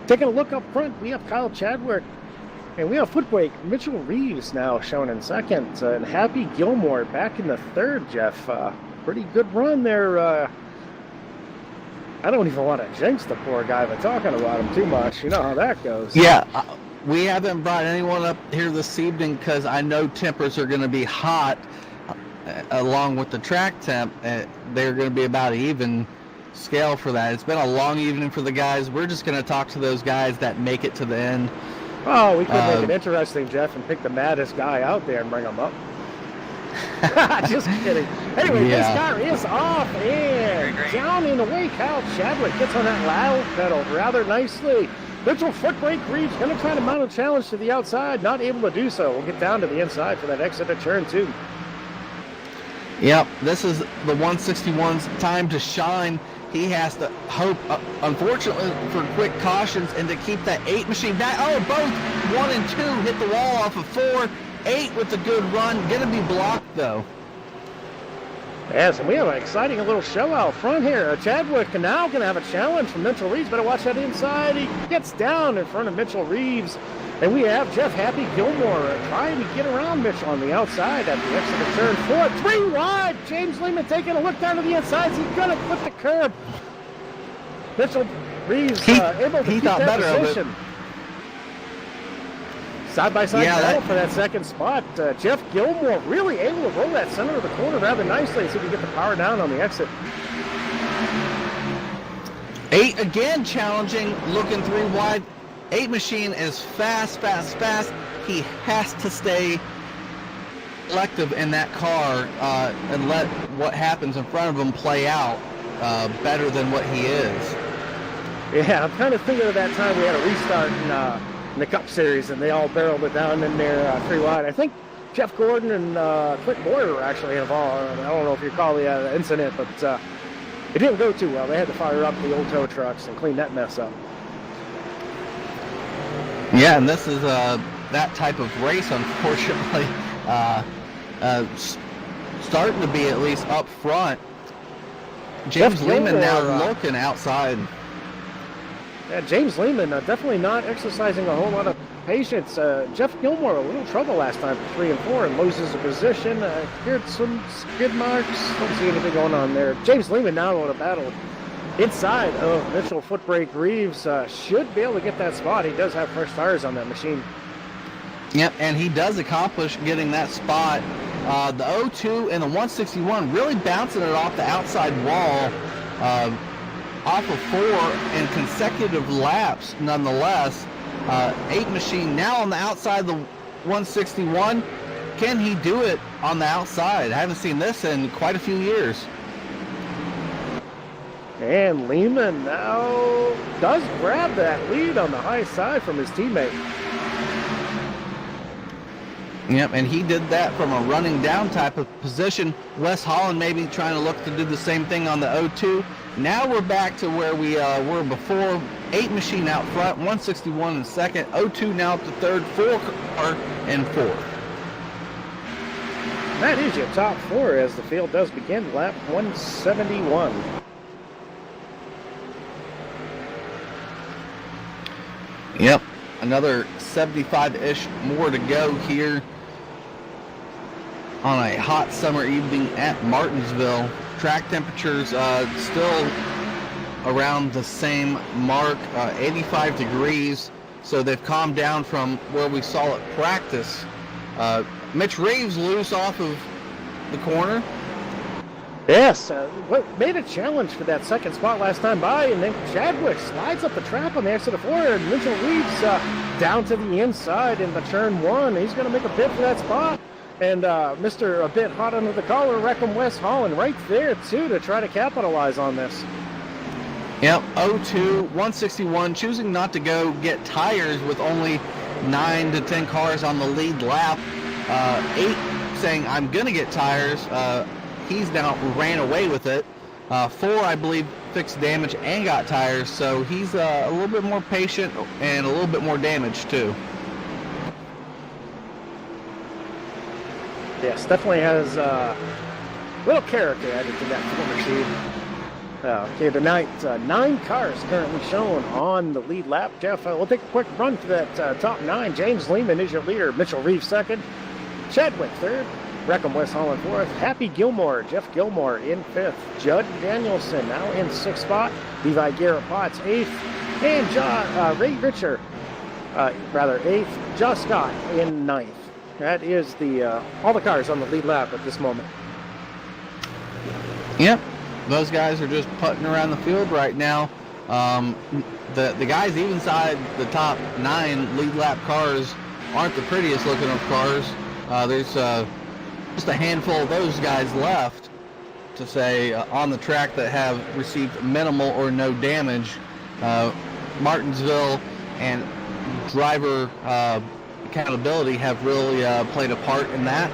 taking a look up front, we have Kyle Chadwick and we have footbrake Mitchell Reeves now shown in second. And Happy Gilmore back in the third, Jeff. Pretty good run there. I don't even want to jinx the poor guy by talking about him too much. You know how that goes. Yeah, we haven't brought anyone up here this evening because I know tempers are going to be hot along with the track temp. They're going to be about an even scale for that. It's been a long evening for the guys. We're just going to talk to those guys that make it to the end. Oh, we could make it interesting, Jeff, and pick the maddest guy out there and bring him up. Just kidding. Anyway, This car is off and down and away. Kyle Chadwick gets on that loud pedal rather nicely. Mitchell footbrake Reeves going to try to mount a challenge to the outside. Not able to do so. We'll get down to the inside for that exit at turn 2. Yep, this is the 161's time to shine. He has to hope, unfortunately, for quick cautions and to keep that 8 machine back. Oh, both 1 and 2 hit the wall off of 4. 8 with a good run, gonna be blocked though. Yes, and we have an exciting little show out front here. Chadwick now going to have a challenge from Mitchell Reeves. Better watch that inside. He gets down in front of Mitchell Reeves. And we have Jeff Happy Gilmore trying to get around Mitchell on the outside at the exit of turn 4. 3 wide. James Lehman taking a look down to the inside. He's going to put the curb. Mitchell Reeves able to keep that position. Side-by-side battle for that second spot. Jeff Gilmore really able to roll that center of the corner rather nicely. See if we get the power down on the exit. 8 again challenging, looking 3 wide. 8 machine is fast. He has to stay collective in that car and let what happens in front of him play out better than what he is. Yeah, I'm kind of thinking of that time we had a restart in the Cup Series, and they all barreled it down in there 3 wide. I think Jeff Gordon and Clint Boyer were actually involved. I don't know if you recall the incident, but it didn't go too well. They had to fire up the old tow trucks and clean that mess up. Yeah, and this is that type of race, unfortunately, starting to be at least up front. James Lehman now looking outside. Yeah, James Lehman definitely not exercising a whole lot of patience. Jeff Gilmore, a little trouble last time for 3 and 4 and loses a position. Heard some skid marks. Don't see anything going on there. James Lehman now on a battle inside of Mitchell footbrake Reeves. Should be able to get that spot. He does have fresh tires on that machine. Yep, and he does accomplish getting that spot. The 02 and the 161 really bouncing it off the outside wall. Off of 4 in consecutive laps, nonetheless. 8 machine now on the outside of the 161. can he do it on the outside? I haven't seen this in quite a few years. And Lehman now does grab that lead on the high side from his teammate. Yep, and he did that from a running down type of position. Wes Holland maybe trying to look to do the same thing on the 0-2. Now we're back to where we were before. 8 machine out front, 161 in second, 0-2 now up to third, 4 car in fourth. That is your top 4 as the field does begin lap 171. Yep, another 75-ish more to go here on a hot summer evening at Martinsville. Track temperatures still around the same mark, 85 degrees, so they've calmed down from where we saw at practice. Mitch Reeves loose off of the corner. Yes, what made a challenge for that second spot last time by, and then Chadwick slides up the trap on the exit of 4, and Mitchell Reeves down to the inside in the turn 1. He's going to make a bid for that spot. And Mr. A bit hot under the collar, Wreckham West Holland right there, too, to try to capitalize on this. Yep, 0-2, 161, choosing not to go get tires with only 9 to 10 cars on the lead lap. 8 saying, I'm going to get tires. He's now ran away with it. 4, I believe, fixed damage and got tires, so he's a little bit more patient and a little bit more damage, too. Yes, definitely has a little character added to that former seed. Okay, the night 9 cars currently shown on the lead lap. Jeff, we'll take a quick run to that top 9. James Lehman is your leader. Mitchell Reeves second. Chadwick third. Wreckham West Holland fourth. Happy Gilmore, Jeff Gilmore in fifth. Judd Danielson now in sixth spot. Levi Garrett Potts eighth. And Ray Richer, eighth. Josh Scott in ninth. That is the all the cars on the lead lap at this moment. Yep, those guys are just putting around the field right now. The guys even inside the top 9 lead lap cars aren't the prettiest looking of cars. There's just a handful of those guys left to say on the track that have received minimal or no damage. Martinsville and driver accountability have really played a part in that,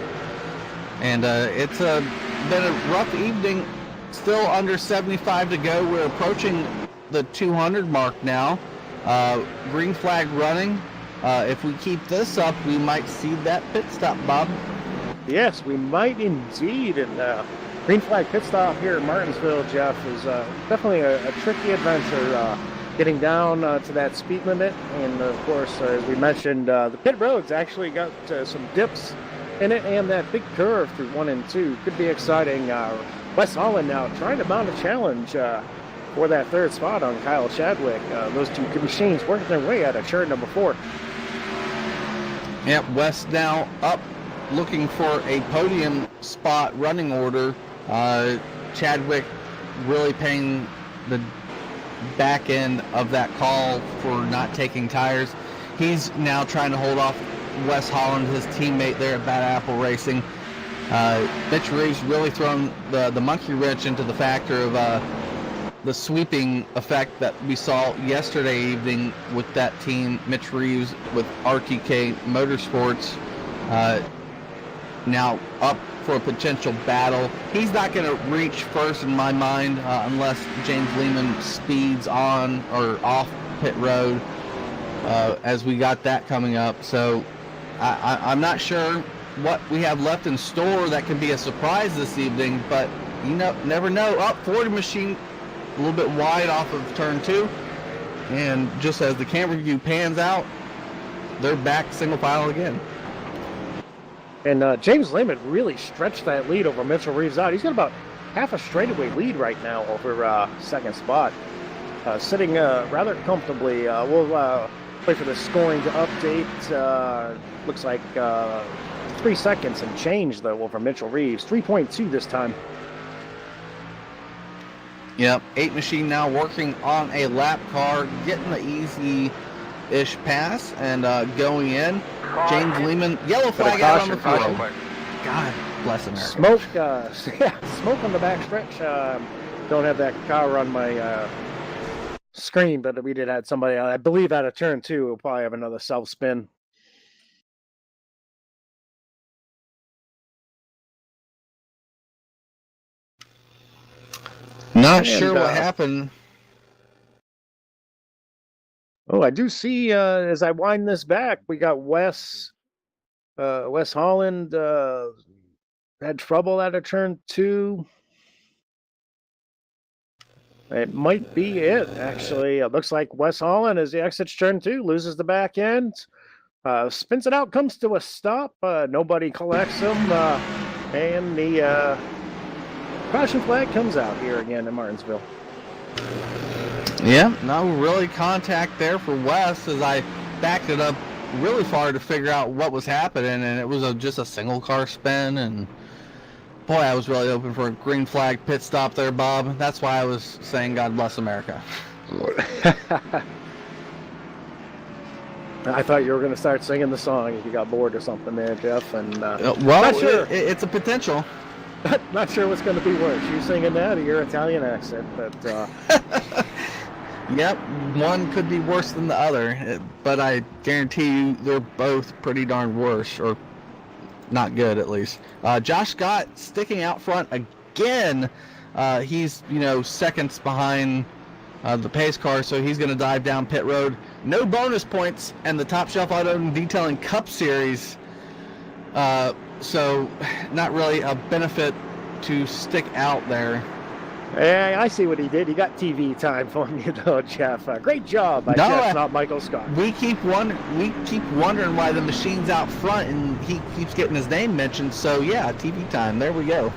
and it's been a rough evening. Still under 75 to go. We're approaching the 200 mark now. Green flag running. If we keep this up, we might see that pit stop, Bob. Yes, we might indeed. And green flag pit stop here at Martinsville, Jeff, is definitely a tricky adventure. Getting down to that speed limit, and of course, as we mentioned, the pit road's actually got some dips in it, and that big curve through 1 and 2 could be exciting. Wes Holland now trying to mount a challenge for that third spot on Kyle Chadwick. Those two machines working their way out of turn number 4. Yep, Wes now up, looking for a podium spot running order. Chadwick really paying the back end of that call for not taking tires. He's now trying to hold off Wes Holland, his teammate there at Bad Apple Racing. Mitch Reeves really thrown the monkey wrench into the factor of the sweeping effect that we saw yesterday evening with that team. Mitch Reeves with RTK Motorsports now up for a potential battle. He's not going to reach first in my mind unless James Lehman speeds on or off pit road as we got that coming up. So I'm not sure what we have left in store that can be a surprise this evening, but you never know. Up 40 machine a little bit wide off of turn 2, and just as the camera view pans out, they're back single file again. And James Lehman really stretched that lead over Mitchell Reeves out. He's got about half a straightaway lead right now over second spot. Sitting rather comfortably. We'll wait for the scoring to update. Looks like 3 seconds and change, though, over Mitchell Reeves. 3.2 this time. Yep, 8 machine now working on a lap car, getting the easy west-ish pass, and going in, James Lehman, yellow flag out on the caution. field. God bless America. Smoke, smoke on the back stretch. Don't have that car on my screen, but we did have somebody, I believe, out of turn 2. We'll probably have another self-spin. Not sure what happened. Oh, I do see, as I wind this back, we got Wes Holland had trouble out of turn 2. It might be it, actually. It looks like Wes Holland, as he exits turn 2, loses the back end, spins it out, comes to a stop. Nobody collects him, and the caution flag comes out here again in Martinsville. Yeah, no really contact there for Wes, as I backed it up really far to figure out what was happening, and it was just a single car spin, and boy, I was really hoping for a green flag pit stop there, Bob. That's why I was saying God bless America. I thought you were going to start singing the song if you got bored or something there, Jeff. And well, not sure. It's a potential. Not sure what's going to be worse, you singing that or your Italian accent, but yep, one could be worse than the other, but I guarantee you they're both pretty darn worse, or not good at least. Josh Scott sticking out front again. He's seconds behind the pace car, so he's going to dive down pit road. No bonus points and the Top Shelf Auto and Detailing Cup Series, so not really a benefit to stick out there. Hey, I see what he did. He got TV time for me, though, Jeff. Great job by Jeff, not Michael Scott. We keep wondering why the machine's out front, and he keeps getting his name mentioned. So yeah, TV time. There we go.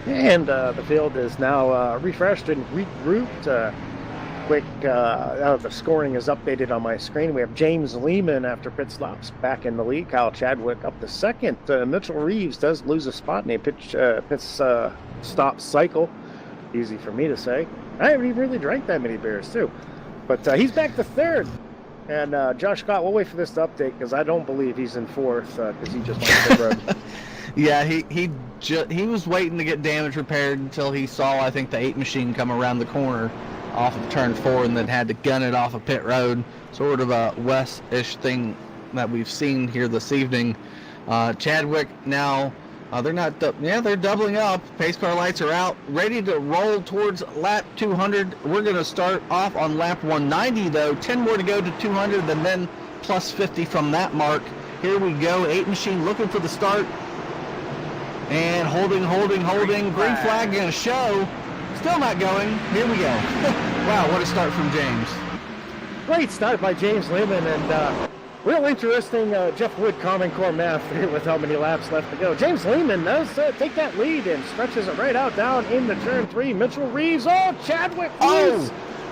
And the field is now refreshed and regrouped. The scoring is updated on my screen. We have James Lehman after pit stops back in the lead. Kyle Chadwick up to second. Mitchell Reeves does lose a spot in a pit stop cycle. Easy for me to say. I haven't even really drank that many beers too. But he's back to third. And Josh Scott, we'll wait for this to update because I don't believe he's in fourth because he just went to the road. Yeah, he was waiting to get damage repaired until he saw, I think, the 8 machine come around the corner off of turn 4 and then had to gun it off of pit road. Sort of a West-ish thing that we've seen here this evening. Chadwick now, they're doubling up. Pace car lights are out, ready to roll towards lap 200. We're going to start off on lap 190 though. 10 more to go to 200 and then plus 50 from that mark. Here we go. 8 machine looking for the start. And holding. Green flag going to show. Still not going. Here we go. Wow, what a start from James. Great start by James Lehman, and real interesting Jeff Wood Common Core math with how many laps left to go. James Lehman does take that lead and stretches it right out down into turn 3. Mitchell Reeves, Chadwick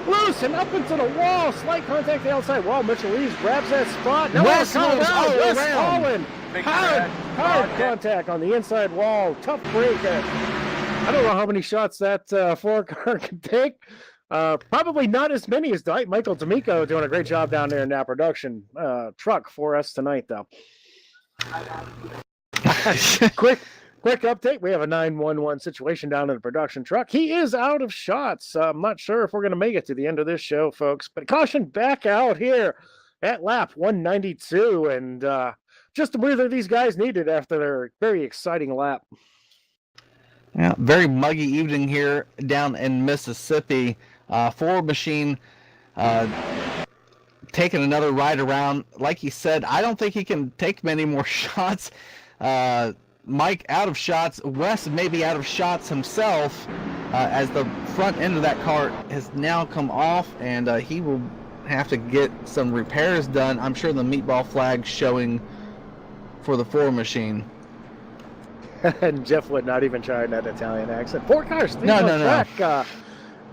loose and up into the wall. Slight contact the outside wall. Mitchell Reeves grabs that spot. Now Wes Holland. Hard Contact on the inside wall. Tough break. I don't know how many shots that 4-car can take. Probably not as many as Michael D'Amico doing a great job down there in that production truck for us tonight, though. Quick update. We have a 911 situation down in the production truck. He is out of shots. I'm not sure if we're going to make it to the end of this show, folks. But caution back out here at lap 192. And just a breather these guys needed after their very exciting lap. Yeah, very muggy evening here down in Mississippi. Ford machine taking another ride around. Like he said, I don't think he can take many more shots. Mike out of shots. Wes maybe out of shots himself as the front end of that car has now come off, and he will have to get some repairs done. I'm sure the meatball flag showing for the Ford machine. And Jeff Wood not even trying that Italian accent. 4 cars on No. track.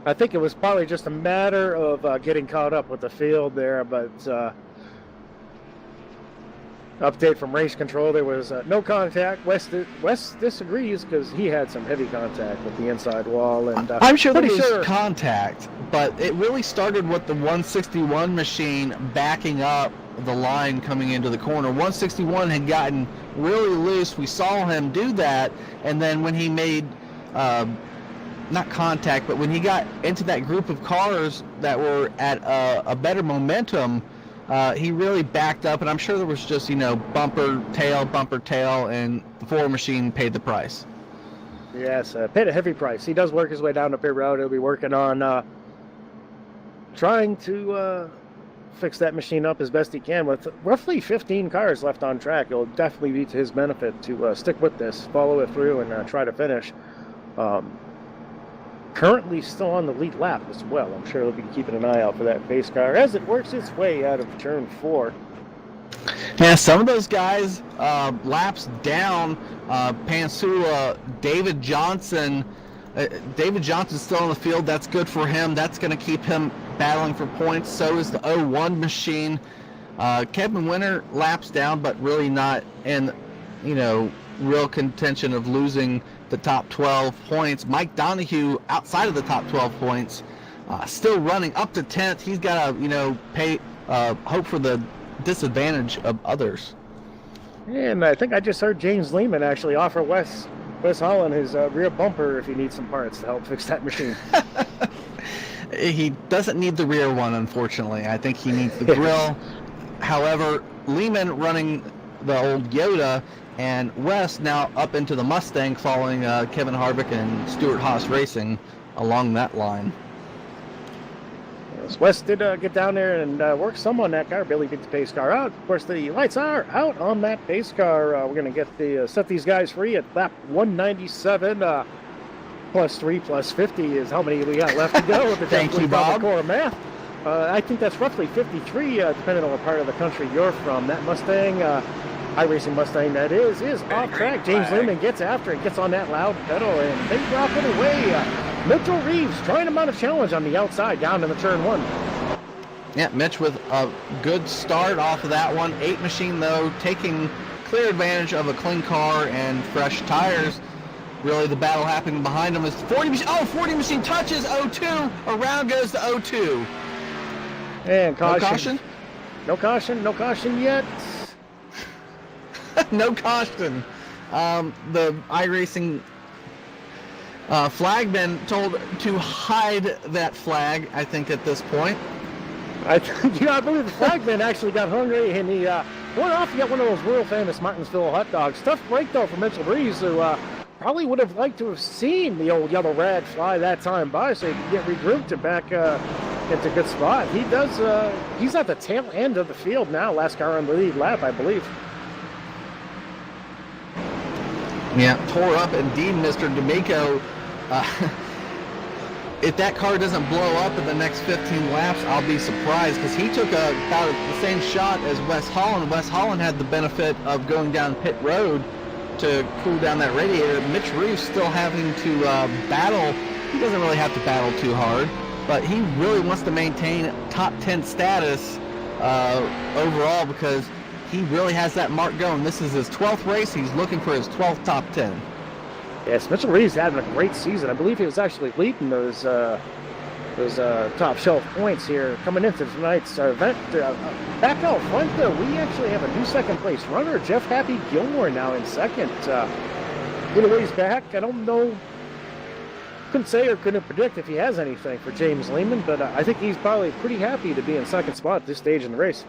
I think it was probably just a matter of getting caught up with the field there, but Update from race control, there was no contact. Wes disagrees because he had some heavy contact with the inside wall. And I'm sure there pretty was contact, but it really started with the 161 machine backing up the line coming into the corner. 161 had gotten really loose. We saw him do that, and then when he made, not contact, but when he got into that group of cars that were at a better momentum, he really backed up, and I'm sure there was just, bumper tail, and the Ford machine paid the price. Yes, paid a heavy price. He does work his way down the pit road. He'll be working on trying to fix that machine up as best he can. With roughly 15 cars left on track, it'll definitely be to his benefit to stick with this, follow it through, and try to finish. Currently still on the lead lap as well. I'm sure he'll be keeping an eye out for that pace car as it works its way out of turn 4. Yeah, some of those guys, laps down, Pansula, David Johnson. David Johnson's still on the field. That's good for him. That's going to keep him battling for points. So is the 01 machine. Kevin Winter laps down, but really not in, real contention of losing the top 12 points. Mike Donahue outside of the top 12 points, still running up to 10th. He's got to, hope for the disadvantage of others. And I think I just heard James Lehman actually offer Wes Holland his rear bumper if he needs some parts to help fix that machine. He doesn't need the rear one, unfortunately. I think he needs the grill. However, Lehman running the old Yoda, and Wes now up into the Mustang following Kevin Harvick and Stuart Haas Racing along that line. Yes, Wes did get down there and work some on that car. Billy beat the pace car out. Of course, the lights are out on that pace car. We're going to get set these guys free at lap 197. Plus 3 plus 50 is how many we got left to go with the Thank you, Bob. core math. I think that's roughly 53, depending on what part of the country you're from. That Mustang, iRacing Mustang that is off track. James Lehman gets after it, gets on that loud pedal, and they drop it away. Mitchell Reeves trying to mount a challenge on the outside down in the turn 1. Yeah, Mitch with a good start off of that one. 8 machine, though, taking clear advantage of a clean car and fresh tires. Really, the battle happening behind him is 40 machine. Oh, 40 machine touches 02. Around goes the 02. And caution. No caution. No caution yet. No caution. The iRacing flagman told to hide that flag, I think, at this point. I believe the flagman actually got hungry, and he went off to get one of those world famous Martinsville hot dogs. Tough break, though, for Mitchell Reeves, who probably would have liked to have seen the old yellow rad fly that time by so he could get regrouped and back into a good spot. He does. He's at the tail end of the field now. Last car on the lead lap, I believe. Yeah, tore up indeed, Mr. D'Amico. If that car doesn't blow up in the next 15 laps, I'll be surprised, because he took about the same shot as Wes Holland. Wes Holland had the benefit of going down pit road to cool down that radiator. Mitch Reeves still having to battle. He doesn't really have to battle too hard, but he really wants to maintain top 10 status overall, because he really has that mark going. This is his 12th race. He's looking for his 12th top 10. Yes, Mitchell Reeves having a great season. I believe he was actually leading those top shelf points here coming into tonight's event. Back out front, though, we actually have a new second place runner, Jeff Happy Gilmore, now in second. In a ways back, I don't know, couldn't say or couldn't predict if he has anything for James Lehman, but I think he's probably pretty happy to be in second spot at this stage in the race.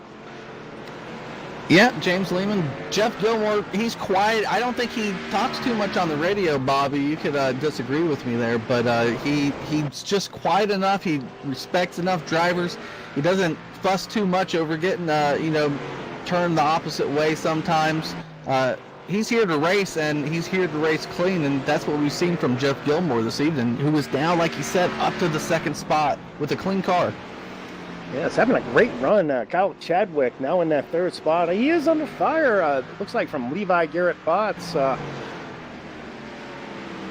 Yeah, James Lehman. Jeff Gilmore, he's quiet. I don't think he talks too much on the radio, Bobby. You could disagree with me there, but he's just quiet enough. He respects enough drivers. He doesn't fuss too much over getting, turned the opposite way sometimes. He's here to race, and he's here to race clean, and that's what we've seen from Jeff Gilmore this evening, who is now, like he said, up to the second spot with a clean car. Yeah, it's having a great run. Kyle Chadwick now in that third spot. He is under fire, looks like from Levi Garrett Botts.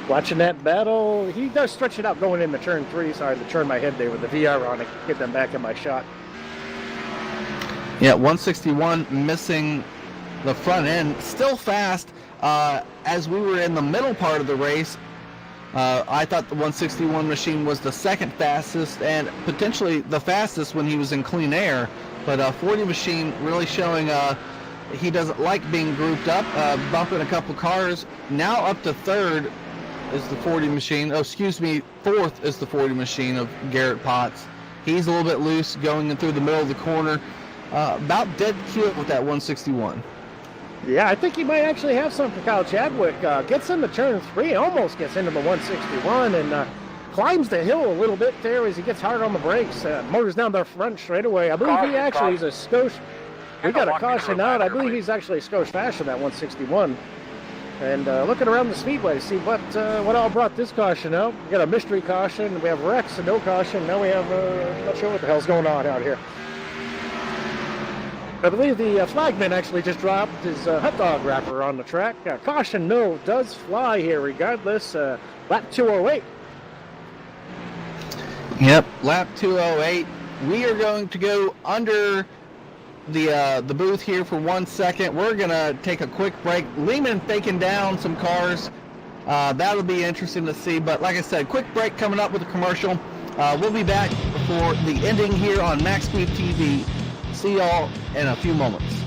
Watching that battle, he does stretch it out going into turn 3. Sorry to turn my head there with the VR on it, get them back in my shot. Yeah, 161 missing the front end. Still fast. As we were in the middle part of the race, I thought the 161 machine was the second fastest and potentially the fastest when he was in clean air. But 40 machine really showing he doesn't like being grouped up, bumping a couple cars. Now up to third is the 40 machine. Oh, excuse me, fourth is the 40 machine of Garrett Potts. He's a little bit loose going in through the middle of the corner. About dead cute with that 161. Yeah, I think he might actually have some for Kyle Chadwick. Gets into turn 3, almost gets into the 161, and climbs the hill a little bit there as he gets hard on the brakes. Motors down the front straightaway. I believe he actually is a skosh. We got a caution out. I believe he's actually a skosh faster than that 161. And looking around the speedway to see what all brought this caution out. We got a mystery caution. We have Rex and no caution. Now we have not sure what the hell's going on out here. I believe the flagman actually just dropped his hot dog wrapper on the track. Caution no does fly here regardless. Lap 208. Yep, lap 208. We are going to go under the booth here for 1 second. We're going to take a quick break. Lehman faking down some cars. That'll be interesting to see. But like I said, quick break coming up with a commercial. We'll be back for the ending here on MaxSpeedTV. See y'all in a few moments.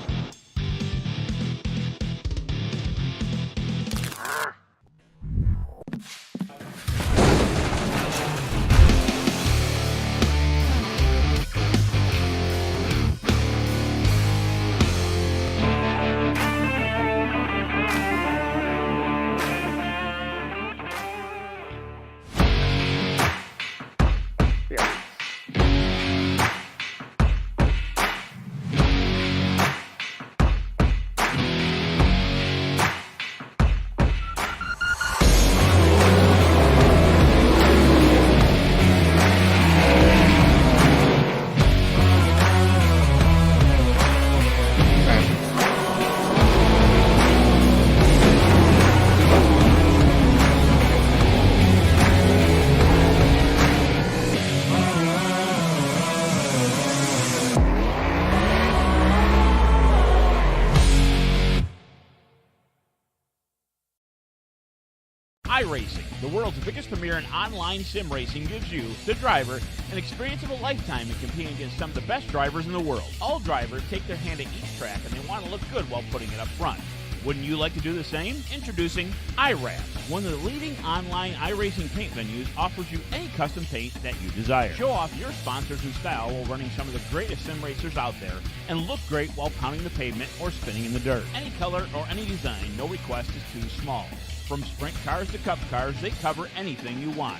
iRacing, the world's biggest premier in online sim racing, gives you, the driver, an experience of a lifetime in competing against some of the best drivers in the world. All drivers take their hand at each track and they want to look good while putting it up front. Wouldn't you like to do the same? Introducing iWraps, one of the leading online iRacing paint venues, offers you any custom paint that you desire. Show off your sponsors and style while running some of the greatest sim racers out there and look great while pounding the pavement or spinning in the dirt. Any color or any design, no request is too small. From sprint cars to cup cars, they cover anything you want.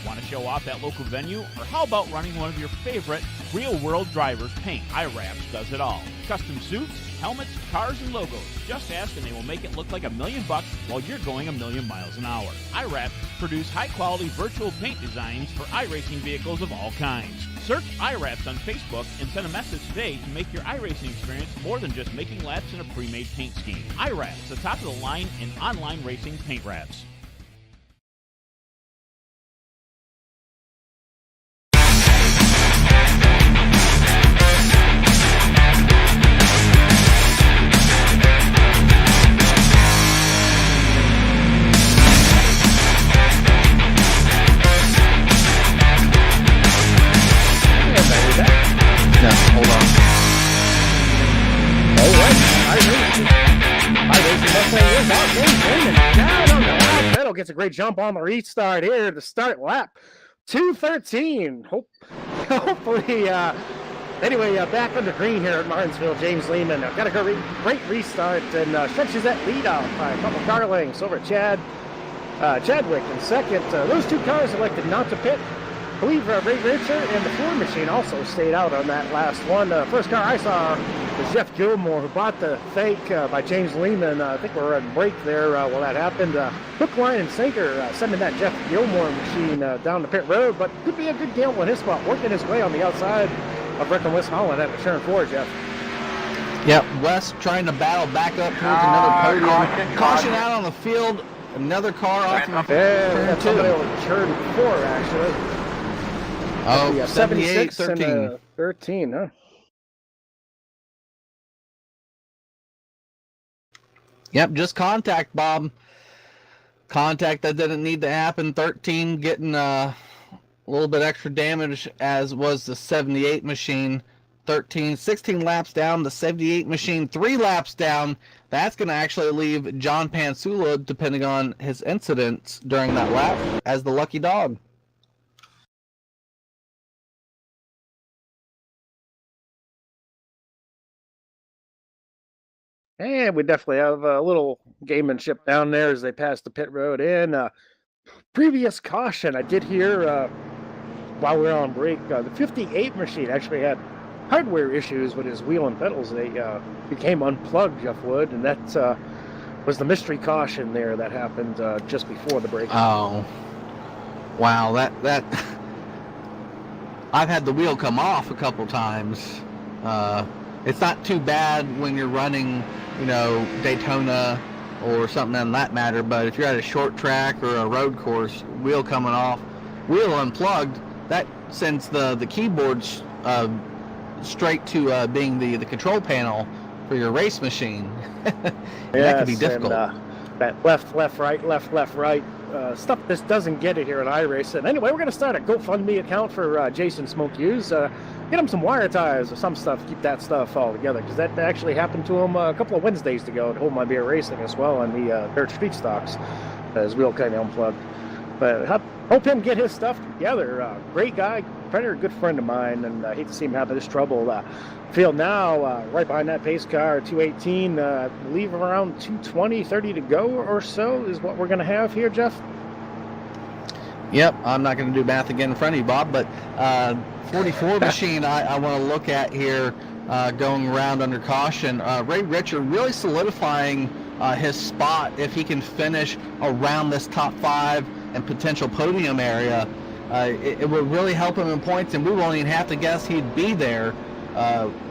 Want to show off that local venue? Or how about running one of your favorite real-world drivers' paint? iWraps does it all. Custom suits, helmets, cars, and logos. Just ask and they will make it look like $1 million while you're going 1,000,000 miles an hour. iWraps produce high-quality virtual paint designs for iRacing vehicles of all kinds. Search iWraps on Facebook and send a message today to make your iRacing experience more than just making laps in a pre-made paint scheme. iWraps, the top of the line in online racing paint wraps. No, hold on. All right, iRacing Mustang is out. James Lehman down on the last pedal. Gets a great jump on the restart here to start lap 213. Hopefully, anyway, back under green here at Martinsville. James Lehman got a great restart and stretches that lead out by a couple car lengths over Chadwick in second. Those two cars elected not to pit. I believe Ray Richard and the Ford machine also stayed out on that last one. First car I saw was Jeff Gilmore, who bought the fake by James Lehman. I think we were on break there while that happened. Hook, line, and sinker sending that Jeff Gilmore machine down the pit road, but could be a good gamble in his spot, working his way on the outside of Rick and West Holland at the turn 4, Jeff. Yep, West trying to battle back up towards another podium. Caution out on the field. Another car off of turn 2. Somebody over turn 4, actually. Oh, 76 13. And 13, huh? Yep, just contact, Bob. Contact that didn't need to happen. 13 getting a little bit extra damage, as was the 78 machine. 16 laps down. The 78 machine 3 laps down. That's going to actually leave John Pansula, depending on his incidents during that lap, as the lucky dog. And we definitely have a little gamemanship down there as they pass the pit road in. Previous caution, I did hear while we were on break, the 58 machine actually had hardware issues with his wheel and pedals. They became unplugged, Jeff Wood, and that was the mystery caution there that happened just before the break. Oh, wow! That I've had the wheel come off a couple times. It's not too bad when you're running, Daytona or something on that matter, but if you're at a short track or a road course, wheel coming off, wheel unplugged, that sends the keyboard straight to being the control panel for your race machine. That could be difficult. And, that left, right stuff. This doesn't get it here at iRacing. Anyway, we're going to start a GoFundMe account for Jason Smoke Hughes. Get him some wire ties or some stuff. Keep that stuff all together, because that actually happened to him a couple of Wednesdays ago at Hold My Beer Racing as well on the dirt street stocks. His wheel kind of unplugged. But hope him get his stuff together. Great guy, Predator, good friend of mine, and I hate to see him have this trouble. Field now, right behind that pace car, 218, I believe around 220, 30 to go or so is what we're going to have here, Jeff. Yep, I'm not going to do math again in front of you, Bob, but 44 machine I want to look at here going around under caution. Ray Richard really solidifying his spot if he can finish around this top 5 and potential podium area. It would really help him in points, and we won't even have to guess he'd be there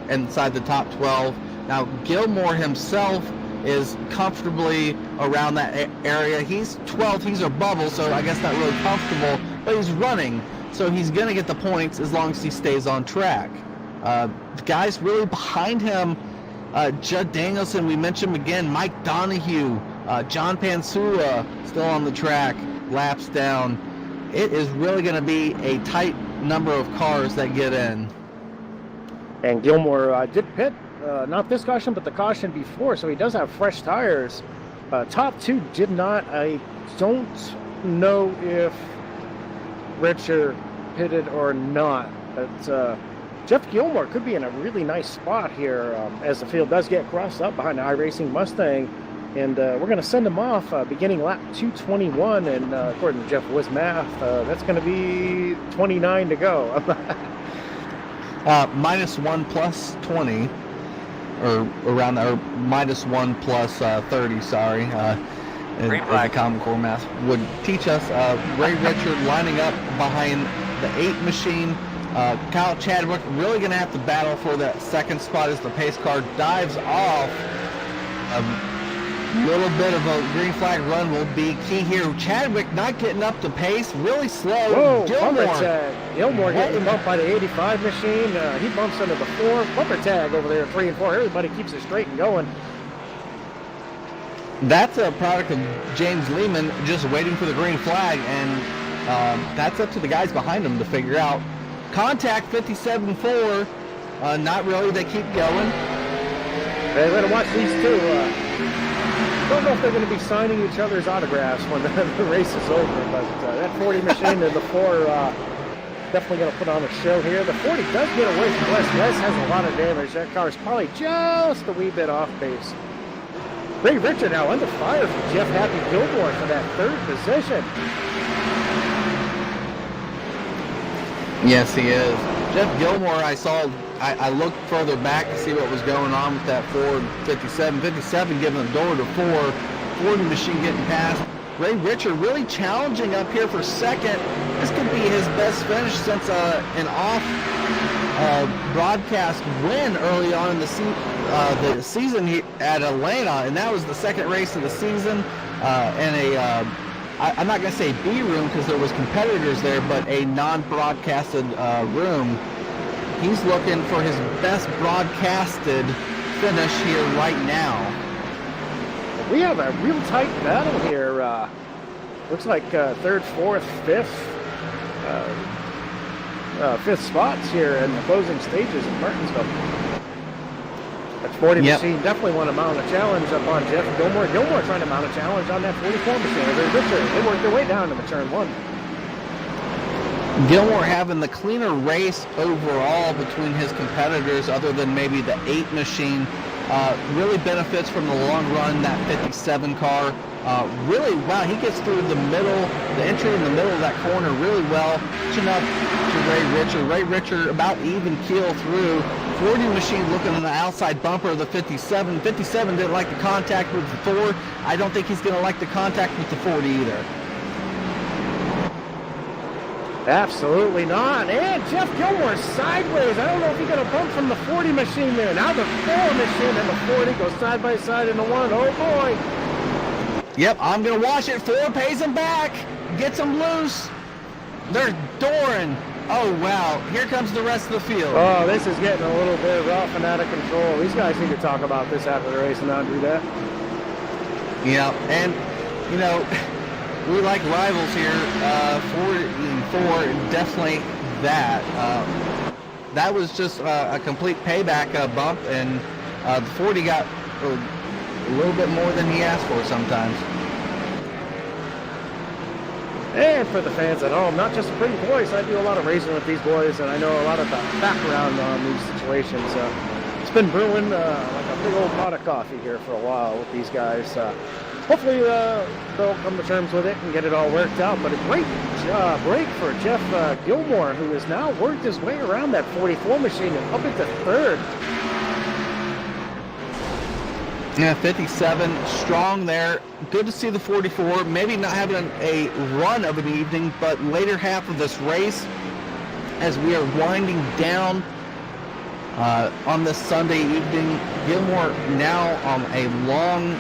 inside the top 12. Now, Gilmore himself is comfortably around that area. He's 12th, he's a bubble, so I guess not really comfortable, but he's running, so he's going to get the points as long as he stays on track. The guys really behind him, Judd Danielson, we mentioned him again, Mike Donahue, John Pansula still on the track, laps down. It is really going to be a tight number of cars that get in. And Gilmore did pit, not this caution, but the caution before, so he does have fresh tires. Top 2 did not. I don't know if Richard pitted or not, but Jeff Gilmore could be in a really nice spot here as the field does get crossed up behind the iRacing Mustang. And we're going to send him off beginning lap 221, and according to Jeff Wood's math, that's going to be 29 to go. -1 plus 20, or around there, -1 plus 30, sorry. As the Common Core math would teach us. Ray Richard lining up behind the 8 machine. Kyle Chadwick really going to have to battle for that second spot as the pace car dives off. Little bit of a green flag run will be key here. Chadwick not getting up to pace, really slow. Whoa, bumper tag. Gilmore getting bumped by the 85 machine. He bumps into the 4. Bumper tag over there, 3 and 4. Everybody keeps it straight and going. That's a product of James Lehman just waiting for the green flag, and that's up to the guys behind him to figure out. Contact 57.4. Not really. They keep going. Hey, we're going to watch these two. Don't know if they're going to be signing each other's autographs when the race is over, but that 40 machine and the 4 definitely going to put on a show here. The 40 does get away from Wes. Wes has a lot of damage. That car is probably just a wee bit off base. Ray Richard now under fire from Jeff Happy Gilmore for that 3rd position. Yes, he is. Jeff Gilmore, I looked further back to see what was going on with that Ford 57. 57 giving the door to 4. 40 machine getting past. Ray Richard really challenging up here for second. This could be his best finish since an off broadcast win early on in the season at Atlanta, and that was the second race of the season. I'm not going to say B room because there was competitors there, but a non-broadcasted room. He's looking for his best broadcasted finish here right now. we have a real tight battle here. Looks like third, fourth, fifth spots here in the closing stages in Martinsville. That 40 machine definitely want to mount a challenge up on Jeff Gilmore. Gilmore trying to mount a challenge on that 44 machine. They worked their way down to the turn one. Gilmore having the cleaner race overall between his competitors, other than maybe the 8 machine. Really benefits from the long run, that 57 car. Really, wow, he gets through the middle, the entry in the middle of that corner really well. Catching up to Ray Richer. Ray Richer about even keel through. 40 machine looking on the outside bumper of the 57. 57 didn't like the contact with the 4. I don't think he's going to like the contact with the 40 either. Absolutely not. And Jeff Gilmore sideways. I don't know if he got a bump from the 40 machine there. Now the 4 machine and the 40 go side by side in the 1. Oh boy. Yep, I'm going to watch it. 4 pays him back. Gets him loose. They're dooring. Oh, wow. Here comes the rest of the field. Oh, this is getting a little bit rough and out of control. These guys need to talk about this after the race and not do that. Yeah, and, you know, we like rivals here. 4 definitely that. That was just a complete payback bump, and the 40 got a little bit more than he asked for sometimes. And for the fans at home, not just a pretty voice. I do a lot of racing with these boys, and I know a lot of the background on these situations. It's been brewing like a big old pot of coffee here for a while with these guys. Hopefully they'll come to terms with it and get it all worked out. But a great break for Jeff Gilmore, who has now worked his way around that 44 machine and up into third. Yeah, 57, strong there. Good to see the 44. Maybe not having a run of an evening, but later half of this race, as we are winding down on this Sunday evening, Gilmore now on a long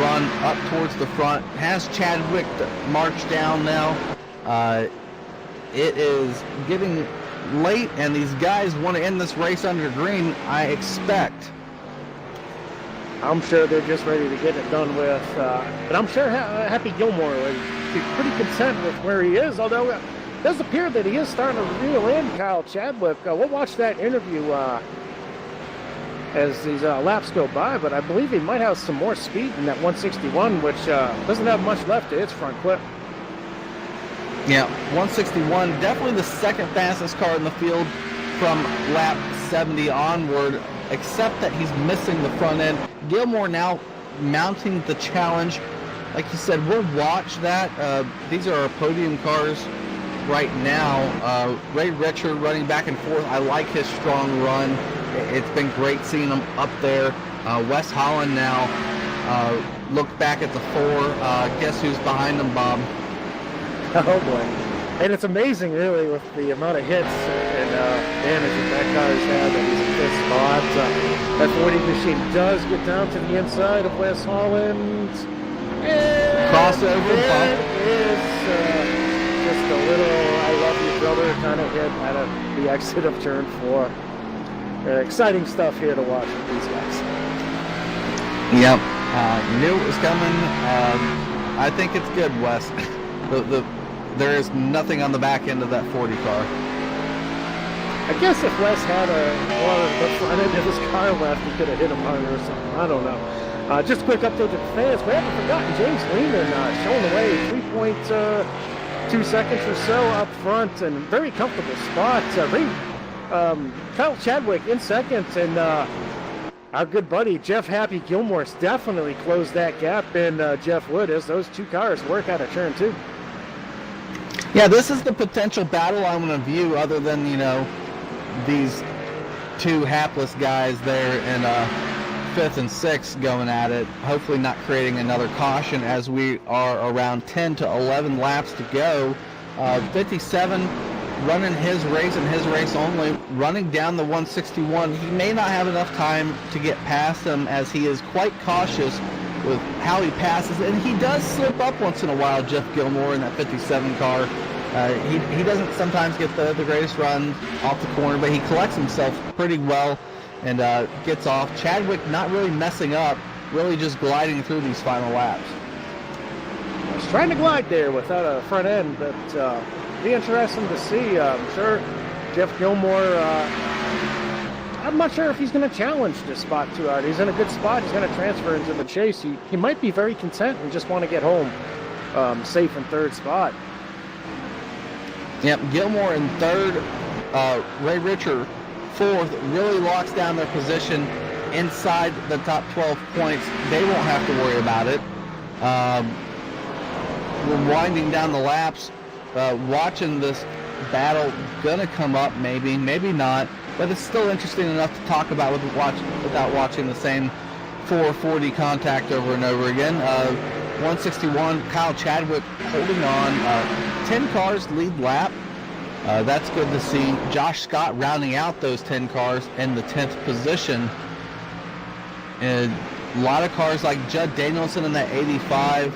run up towards the front. Has Chadwick marched down now. It is getting late, and these guys want to end this race under green, I expect. I'm sure they're just ready to get it done with. But I'm sure Happy Gilmore would be pretty content with where he is, although it does appear that he is starting to reel in Kyle Chadwick. We'll watch that interview as these laps go by, but I believe he might have some more speed in that 161, which doesn't have much left to its front clip. Yeah, 161, definitely the second fastest car in the field from lap 70 onward, except that he's missing the front end. Gilmore now mounting the challenge. Like you said, we'll watch that. These are our podium cars right now. Ray Richer running back and forth. I like his strong run. It's been great seeing him up there. Wes Holland now look back at the 4. Guess who's behind him, Bob? Oh boy. And it's amazing, really, with the amount of hits and damage that car has had that he's in 5th spot. That 40 machine does get down to the inside of Wes Holland. And Crossover bump. is just a little I love you, brother kind of hit at the exit of turn 4. Exciting stuff here to watch with these guys. Yep. Knew it was coming. I think it's good, Wes. There is nothing on the back end of that 40 car. I guess if Wes had the front end of his car left, he could have hit him harder or something. I don't know. Just a quick update to the fans. We haven't forgotten James Lehman showing the way 3.2 seconds or so up front and very comfortable spot. Kyle Chadwick in second, and our good buddy Jeff Happy Gilmore's definitely closed that gap in Jeff Wood as those two cars work out of turn 2. Yeah, this is the potential battle I'm going to view, other than, you know, these two hapless guys there in 5th and 6th going at it. Hopefully not creating another caution as we are around 10 to 11 laps to go. 57 running his race and his race only, running down the 161. He may not have enough time to get past him, as he is quite cautious with how he passes, and he does slip up once in a while, Jeff Gilmore, in that 57 car. He doesn't sometimes get the greatest run off the corner, but he collects himself pretty well and gets off. Chadwick not really messing up. really just gliding through these final laps. I was trying to glide there without a front end, but be interesting to see. I'm sure Jeff Gilmore, I'm not sure if he's going to challenge this spot too hard. He's in a good spot. He's going to transfer into the chase. He might be very content and just want to get home safe in third spot. Yep, Gilmore in third, Ray Richer fourth, really locks down their position inside the top 12 points. They won't have to worry about it. We're winding down the laps, watching this battle. Gonna come up, maybe not, but it's still interesting enough to talk about without watching the same 440 contact over and over again. 161, Kyle Chadwick holding on. 10 cars lead lap. That's good to see. Josh Scott rounding out those 10 cars in the 10th position. And a lot of cars like Judd Danielson in that 85.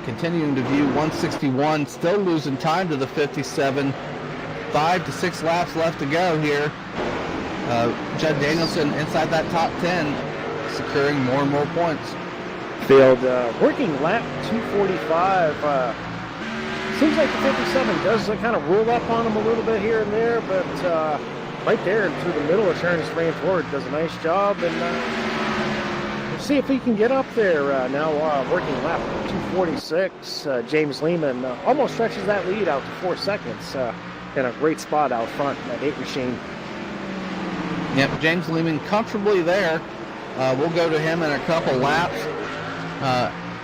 Continuing to view 161, still losing time to the 57. 5 to 6 laps left to go here. Judd Danielson inside that top 10, securing more and more points. Field working lap 245. Seems like the 57 does kind of roll up on him a little bit here and there, but right there through the middle of turning his frame forward does a nice job. And we'll see if he can get up there now. Working lap 246. James Lehman almost stretches that lead out to 4 seconds. In a great spot out front in that 8 machine. Yep, James Lehman comfortably there. We'll go to him in a couple laps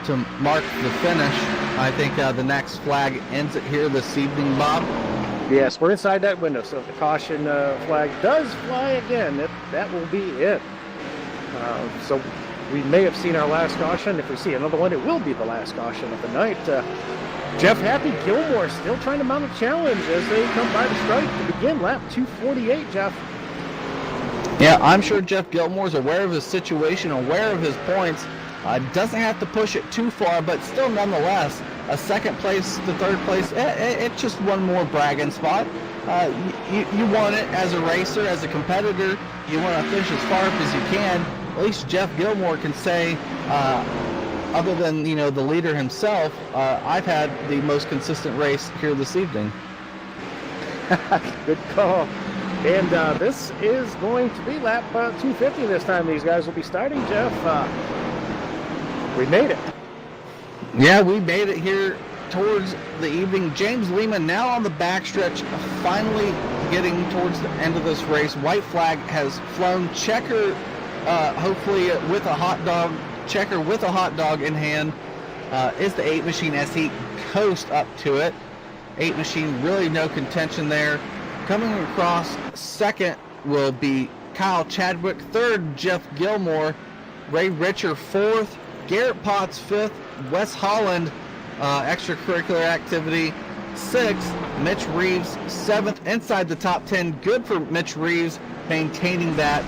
to mark the finish. I think the next flag ends it here this evening, Bob. Yes, we're inside that window, so if the caution flag does fly again, that will be it. So we may have seen our last caution. If we see another one, it will be the last caution of the night. Jeff Happy Gilmore still trying to mount a challenge as they come by the stripe to begin lap 248, Jeff. Yeah, I'm sure Jeff Gilmore's aware of his situation, aware of his points. Doesn't have to push it too far, but still nonetheless, a second place to third place, it's just one more bragging spot. You want it as a racer, as a competitor. You want to finish as far up as you can. At least Jeff Gilmore can say, other than, the leader himself, I've had the most consistent race here this evening. Good call. And this is going to be lap 250 this time. These guys will be starting, Jeff. We made it. Yeah, we made it here towards the evening. James Lehman now on the backstretch, finally getting towards the end of this race. White flag has flown. Checker, hopefully with a hot dog. Checker with a hot dog in hand is the 8 machine as he coasts up to it. 8 machine, really no contention there. Coming across second will be Kyle Chadwick. Third, Jeff Gilmore. Ray Richer fourth. Garrett Potts fifth. Wes Holland, extracurricular activity, sixth. Mitch Reeves seventh, inside the top 10. Good for Mitch Reeves, maintaining that.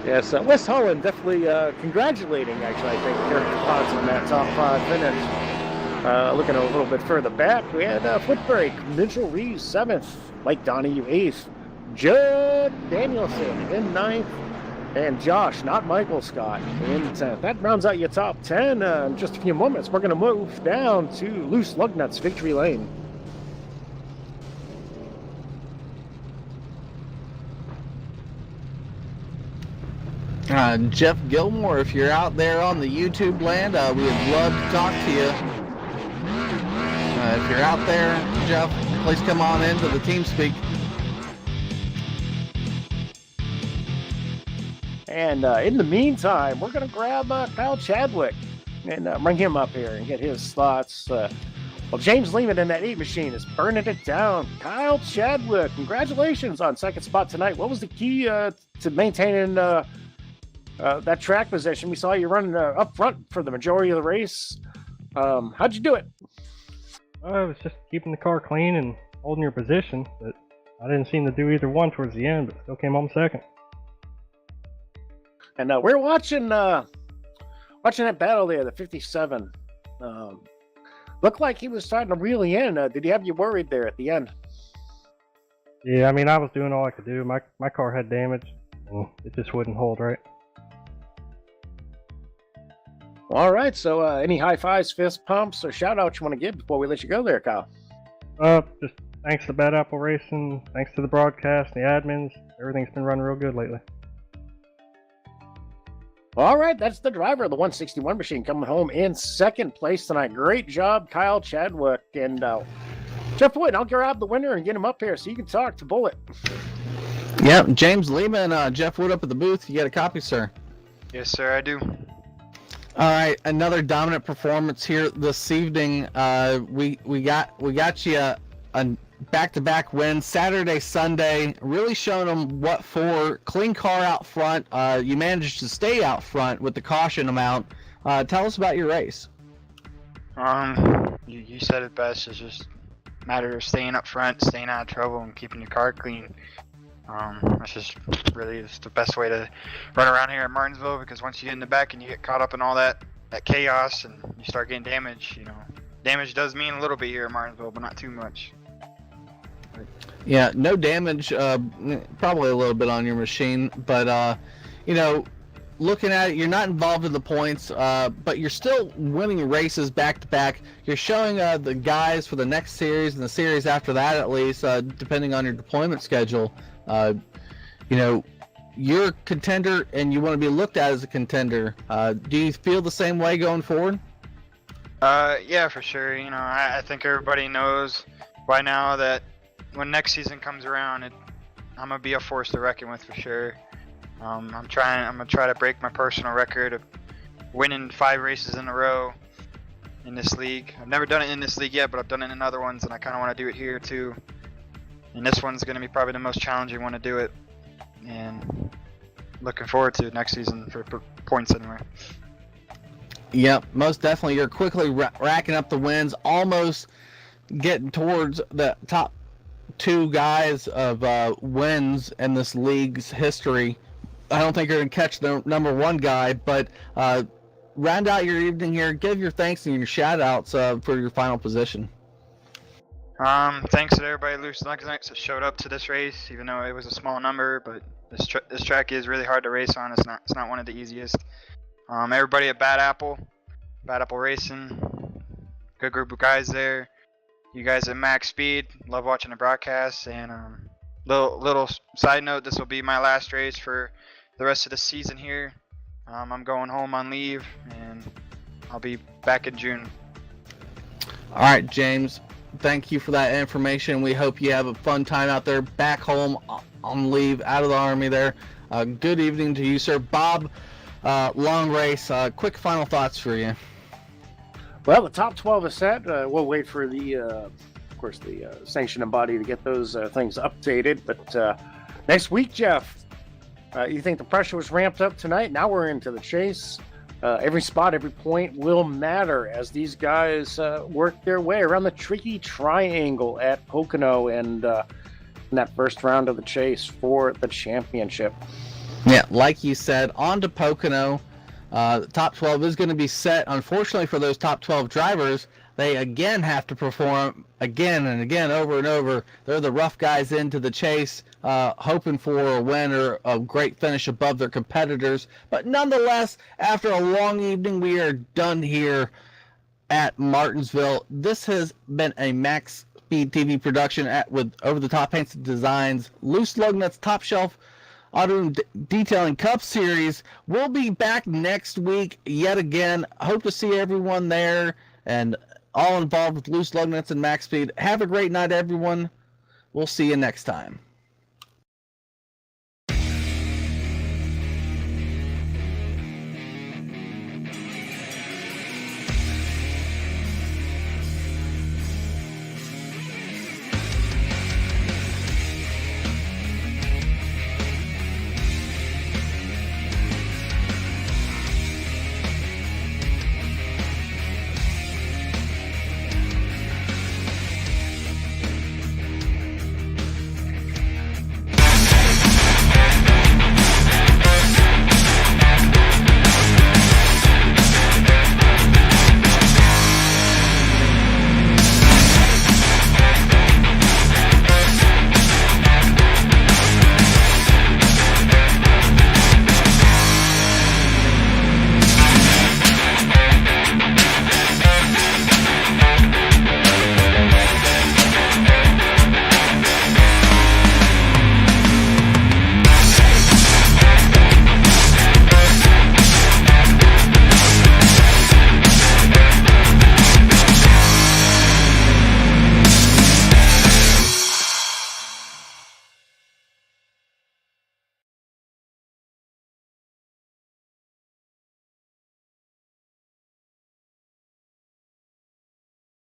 Yes, Wes Holland definitely congratulating, actually, I think, Garrett Potts on that top 5 finish. Looking a little bit further back, we had foot brake. Mitchell Reeves 7th, Mike Donahue 8th, Judd Danielson in 9th, and Josh, not Michael Scott, in 10th. That rounds out your top 10. In just a few moments, we're going to move down to Loose Lugnuts Victory Lane. Jeff Gilmore, if you're out there on the YouTube land, we would love to talk to you. If you're out there, Jeff, please come on into the TeamSpeak. And in the meantime, we're going to grab Kyle Chadwick and bring him up here and get his thoughts. Well, James Lehman in that 8 machine is burning it down. Kyle Chadwick, congratulations on second spot tonight. What was the key to maintaining that track position? We saw you running up front for the majority of the race. How'd you do it? It was just keeping the car clean and holding your position, but I didn't seem to do either one towards the end, but still came home second. And we're watching that battle there, the 57. Looked like he was starting to reel you in. Did he have you worried there at the end? Yeah, I mean, I was doing all I could do. My car had damage. and it just wouldn't hold right. All right, so any high fives, fist pumps, or shout outs you want to give before we let you go there, Kyle? Just thanks to Bad Apple Racing, thanks to the broadcast, the admins. Everything's been running real good lately. All right, that's the driver of the 161 machine coming home in second place tonight. Great job, Kyle Chadwick. And Jeff Wood, I'll grab the winner and get him up here so you can talk to Bullet. Yep, James Lima and Jeff Wood up at the booth. You got a copy, sir? Yes, sir, I do. All right, another dominant performance here this evening. We got you a back-to-back win Saturday, Sunday. Really showing them what for. Clean car out front. You managed to stay out front with the caution amount. Tell us about your race. You said it best. It's just a matter of staying up front, staying out of trouble, and keeping your car clean. That's just really is the best way to run around here at Martinsville, because once you get in the back and you get caught up in all that chaos and you start getting damage, damage does mean a little bit here at Martinsville, but not too much. Yeah, no damage, probably a little bit on your machine, but looking at it, you're not involved in the points, but you're still winning races back to back. You're showing the guys for the next series and the series after that, at least, depending on your deployment schedule. You're a contender and you want to be looked at as a contender. Do you feel the same way going forward? Yeah, for sure. I think everybody knows by now that when next season comes around, I'm gonna be a force to reckon with for sure. I'm gonna try to break my personal record of winning 5 races in a row in this league. I've never done it in this league yet, but I've done it in other ones, and I kind of want to do it here too. And this one's going to be probably the most challenging one to do it. And looking forward to next season for points anyway. Yep, most definitely. You're quickly racking up the wins, almost getting towards the top 2 guys of wins in this league's history. I don't think you're going to catch the number 1 guy, but round out your evening here. Give your thanks and your shout-outs for your final position. Thanks to everybody Loose Luck Nights that showed up to this race, even though it was a small number, but this track is really hard to race on. It's not one of the easiest. Everybody at Bad Apple Racing, good group of guys there. You guys at Max Speed, love watching the broadcasts. And little side note, this will be my last race for the rest of the season here. I'm going home on leave, and I'll be back in June. All right, James. Thank you for that information. We hope you have a fun time out there, back home on leave, out of the Army there. Good evening to you, sir. Bob, long race. Quick final thoughts for you. Well, the top 12 is set. We'll wait for the sanctioning body to get those things updated. But next week, Jeff, you think the pressure was ramped up tonight? Now we're into the chase. Every spot, every point will matter as these guys work their way around the tricky triangle at Pocono and in that first round of the chase for the championship. Yeah, like you said, on to Pocono. The top 12 is going to be set. Unfortunately for those top 12 drivers, they again have to perform again and again, over and over. They're the rough guys into the chase, hoping for a win or a great finish above their competitors. But nonetheless, after a long evening, we are done here at Martinsville. This has been a MaxSpeedTV production with Over the Top Paints and Designs, Loose Lug Nuts Top Shelf Auto Detailing Cup Series. We'll be back next week yet again. Hope to see everyone there and all involved with Loose Lug Nuts and Max Speed. Have a great night, everyone. We'll see you next time.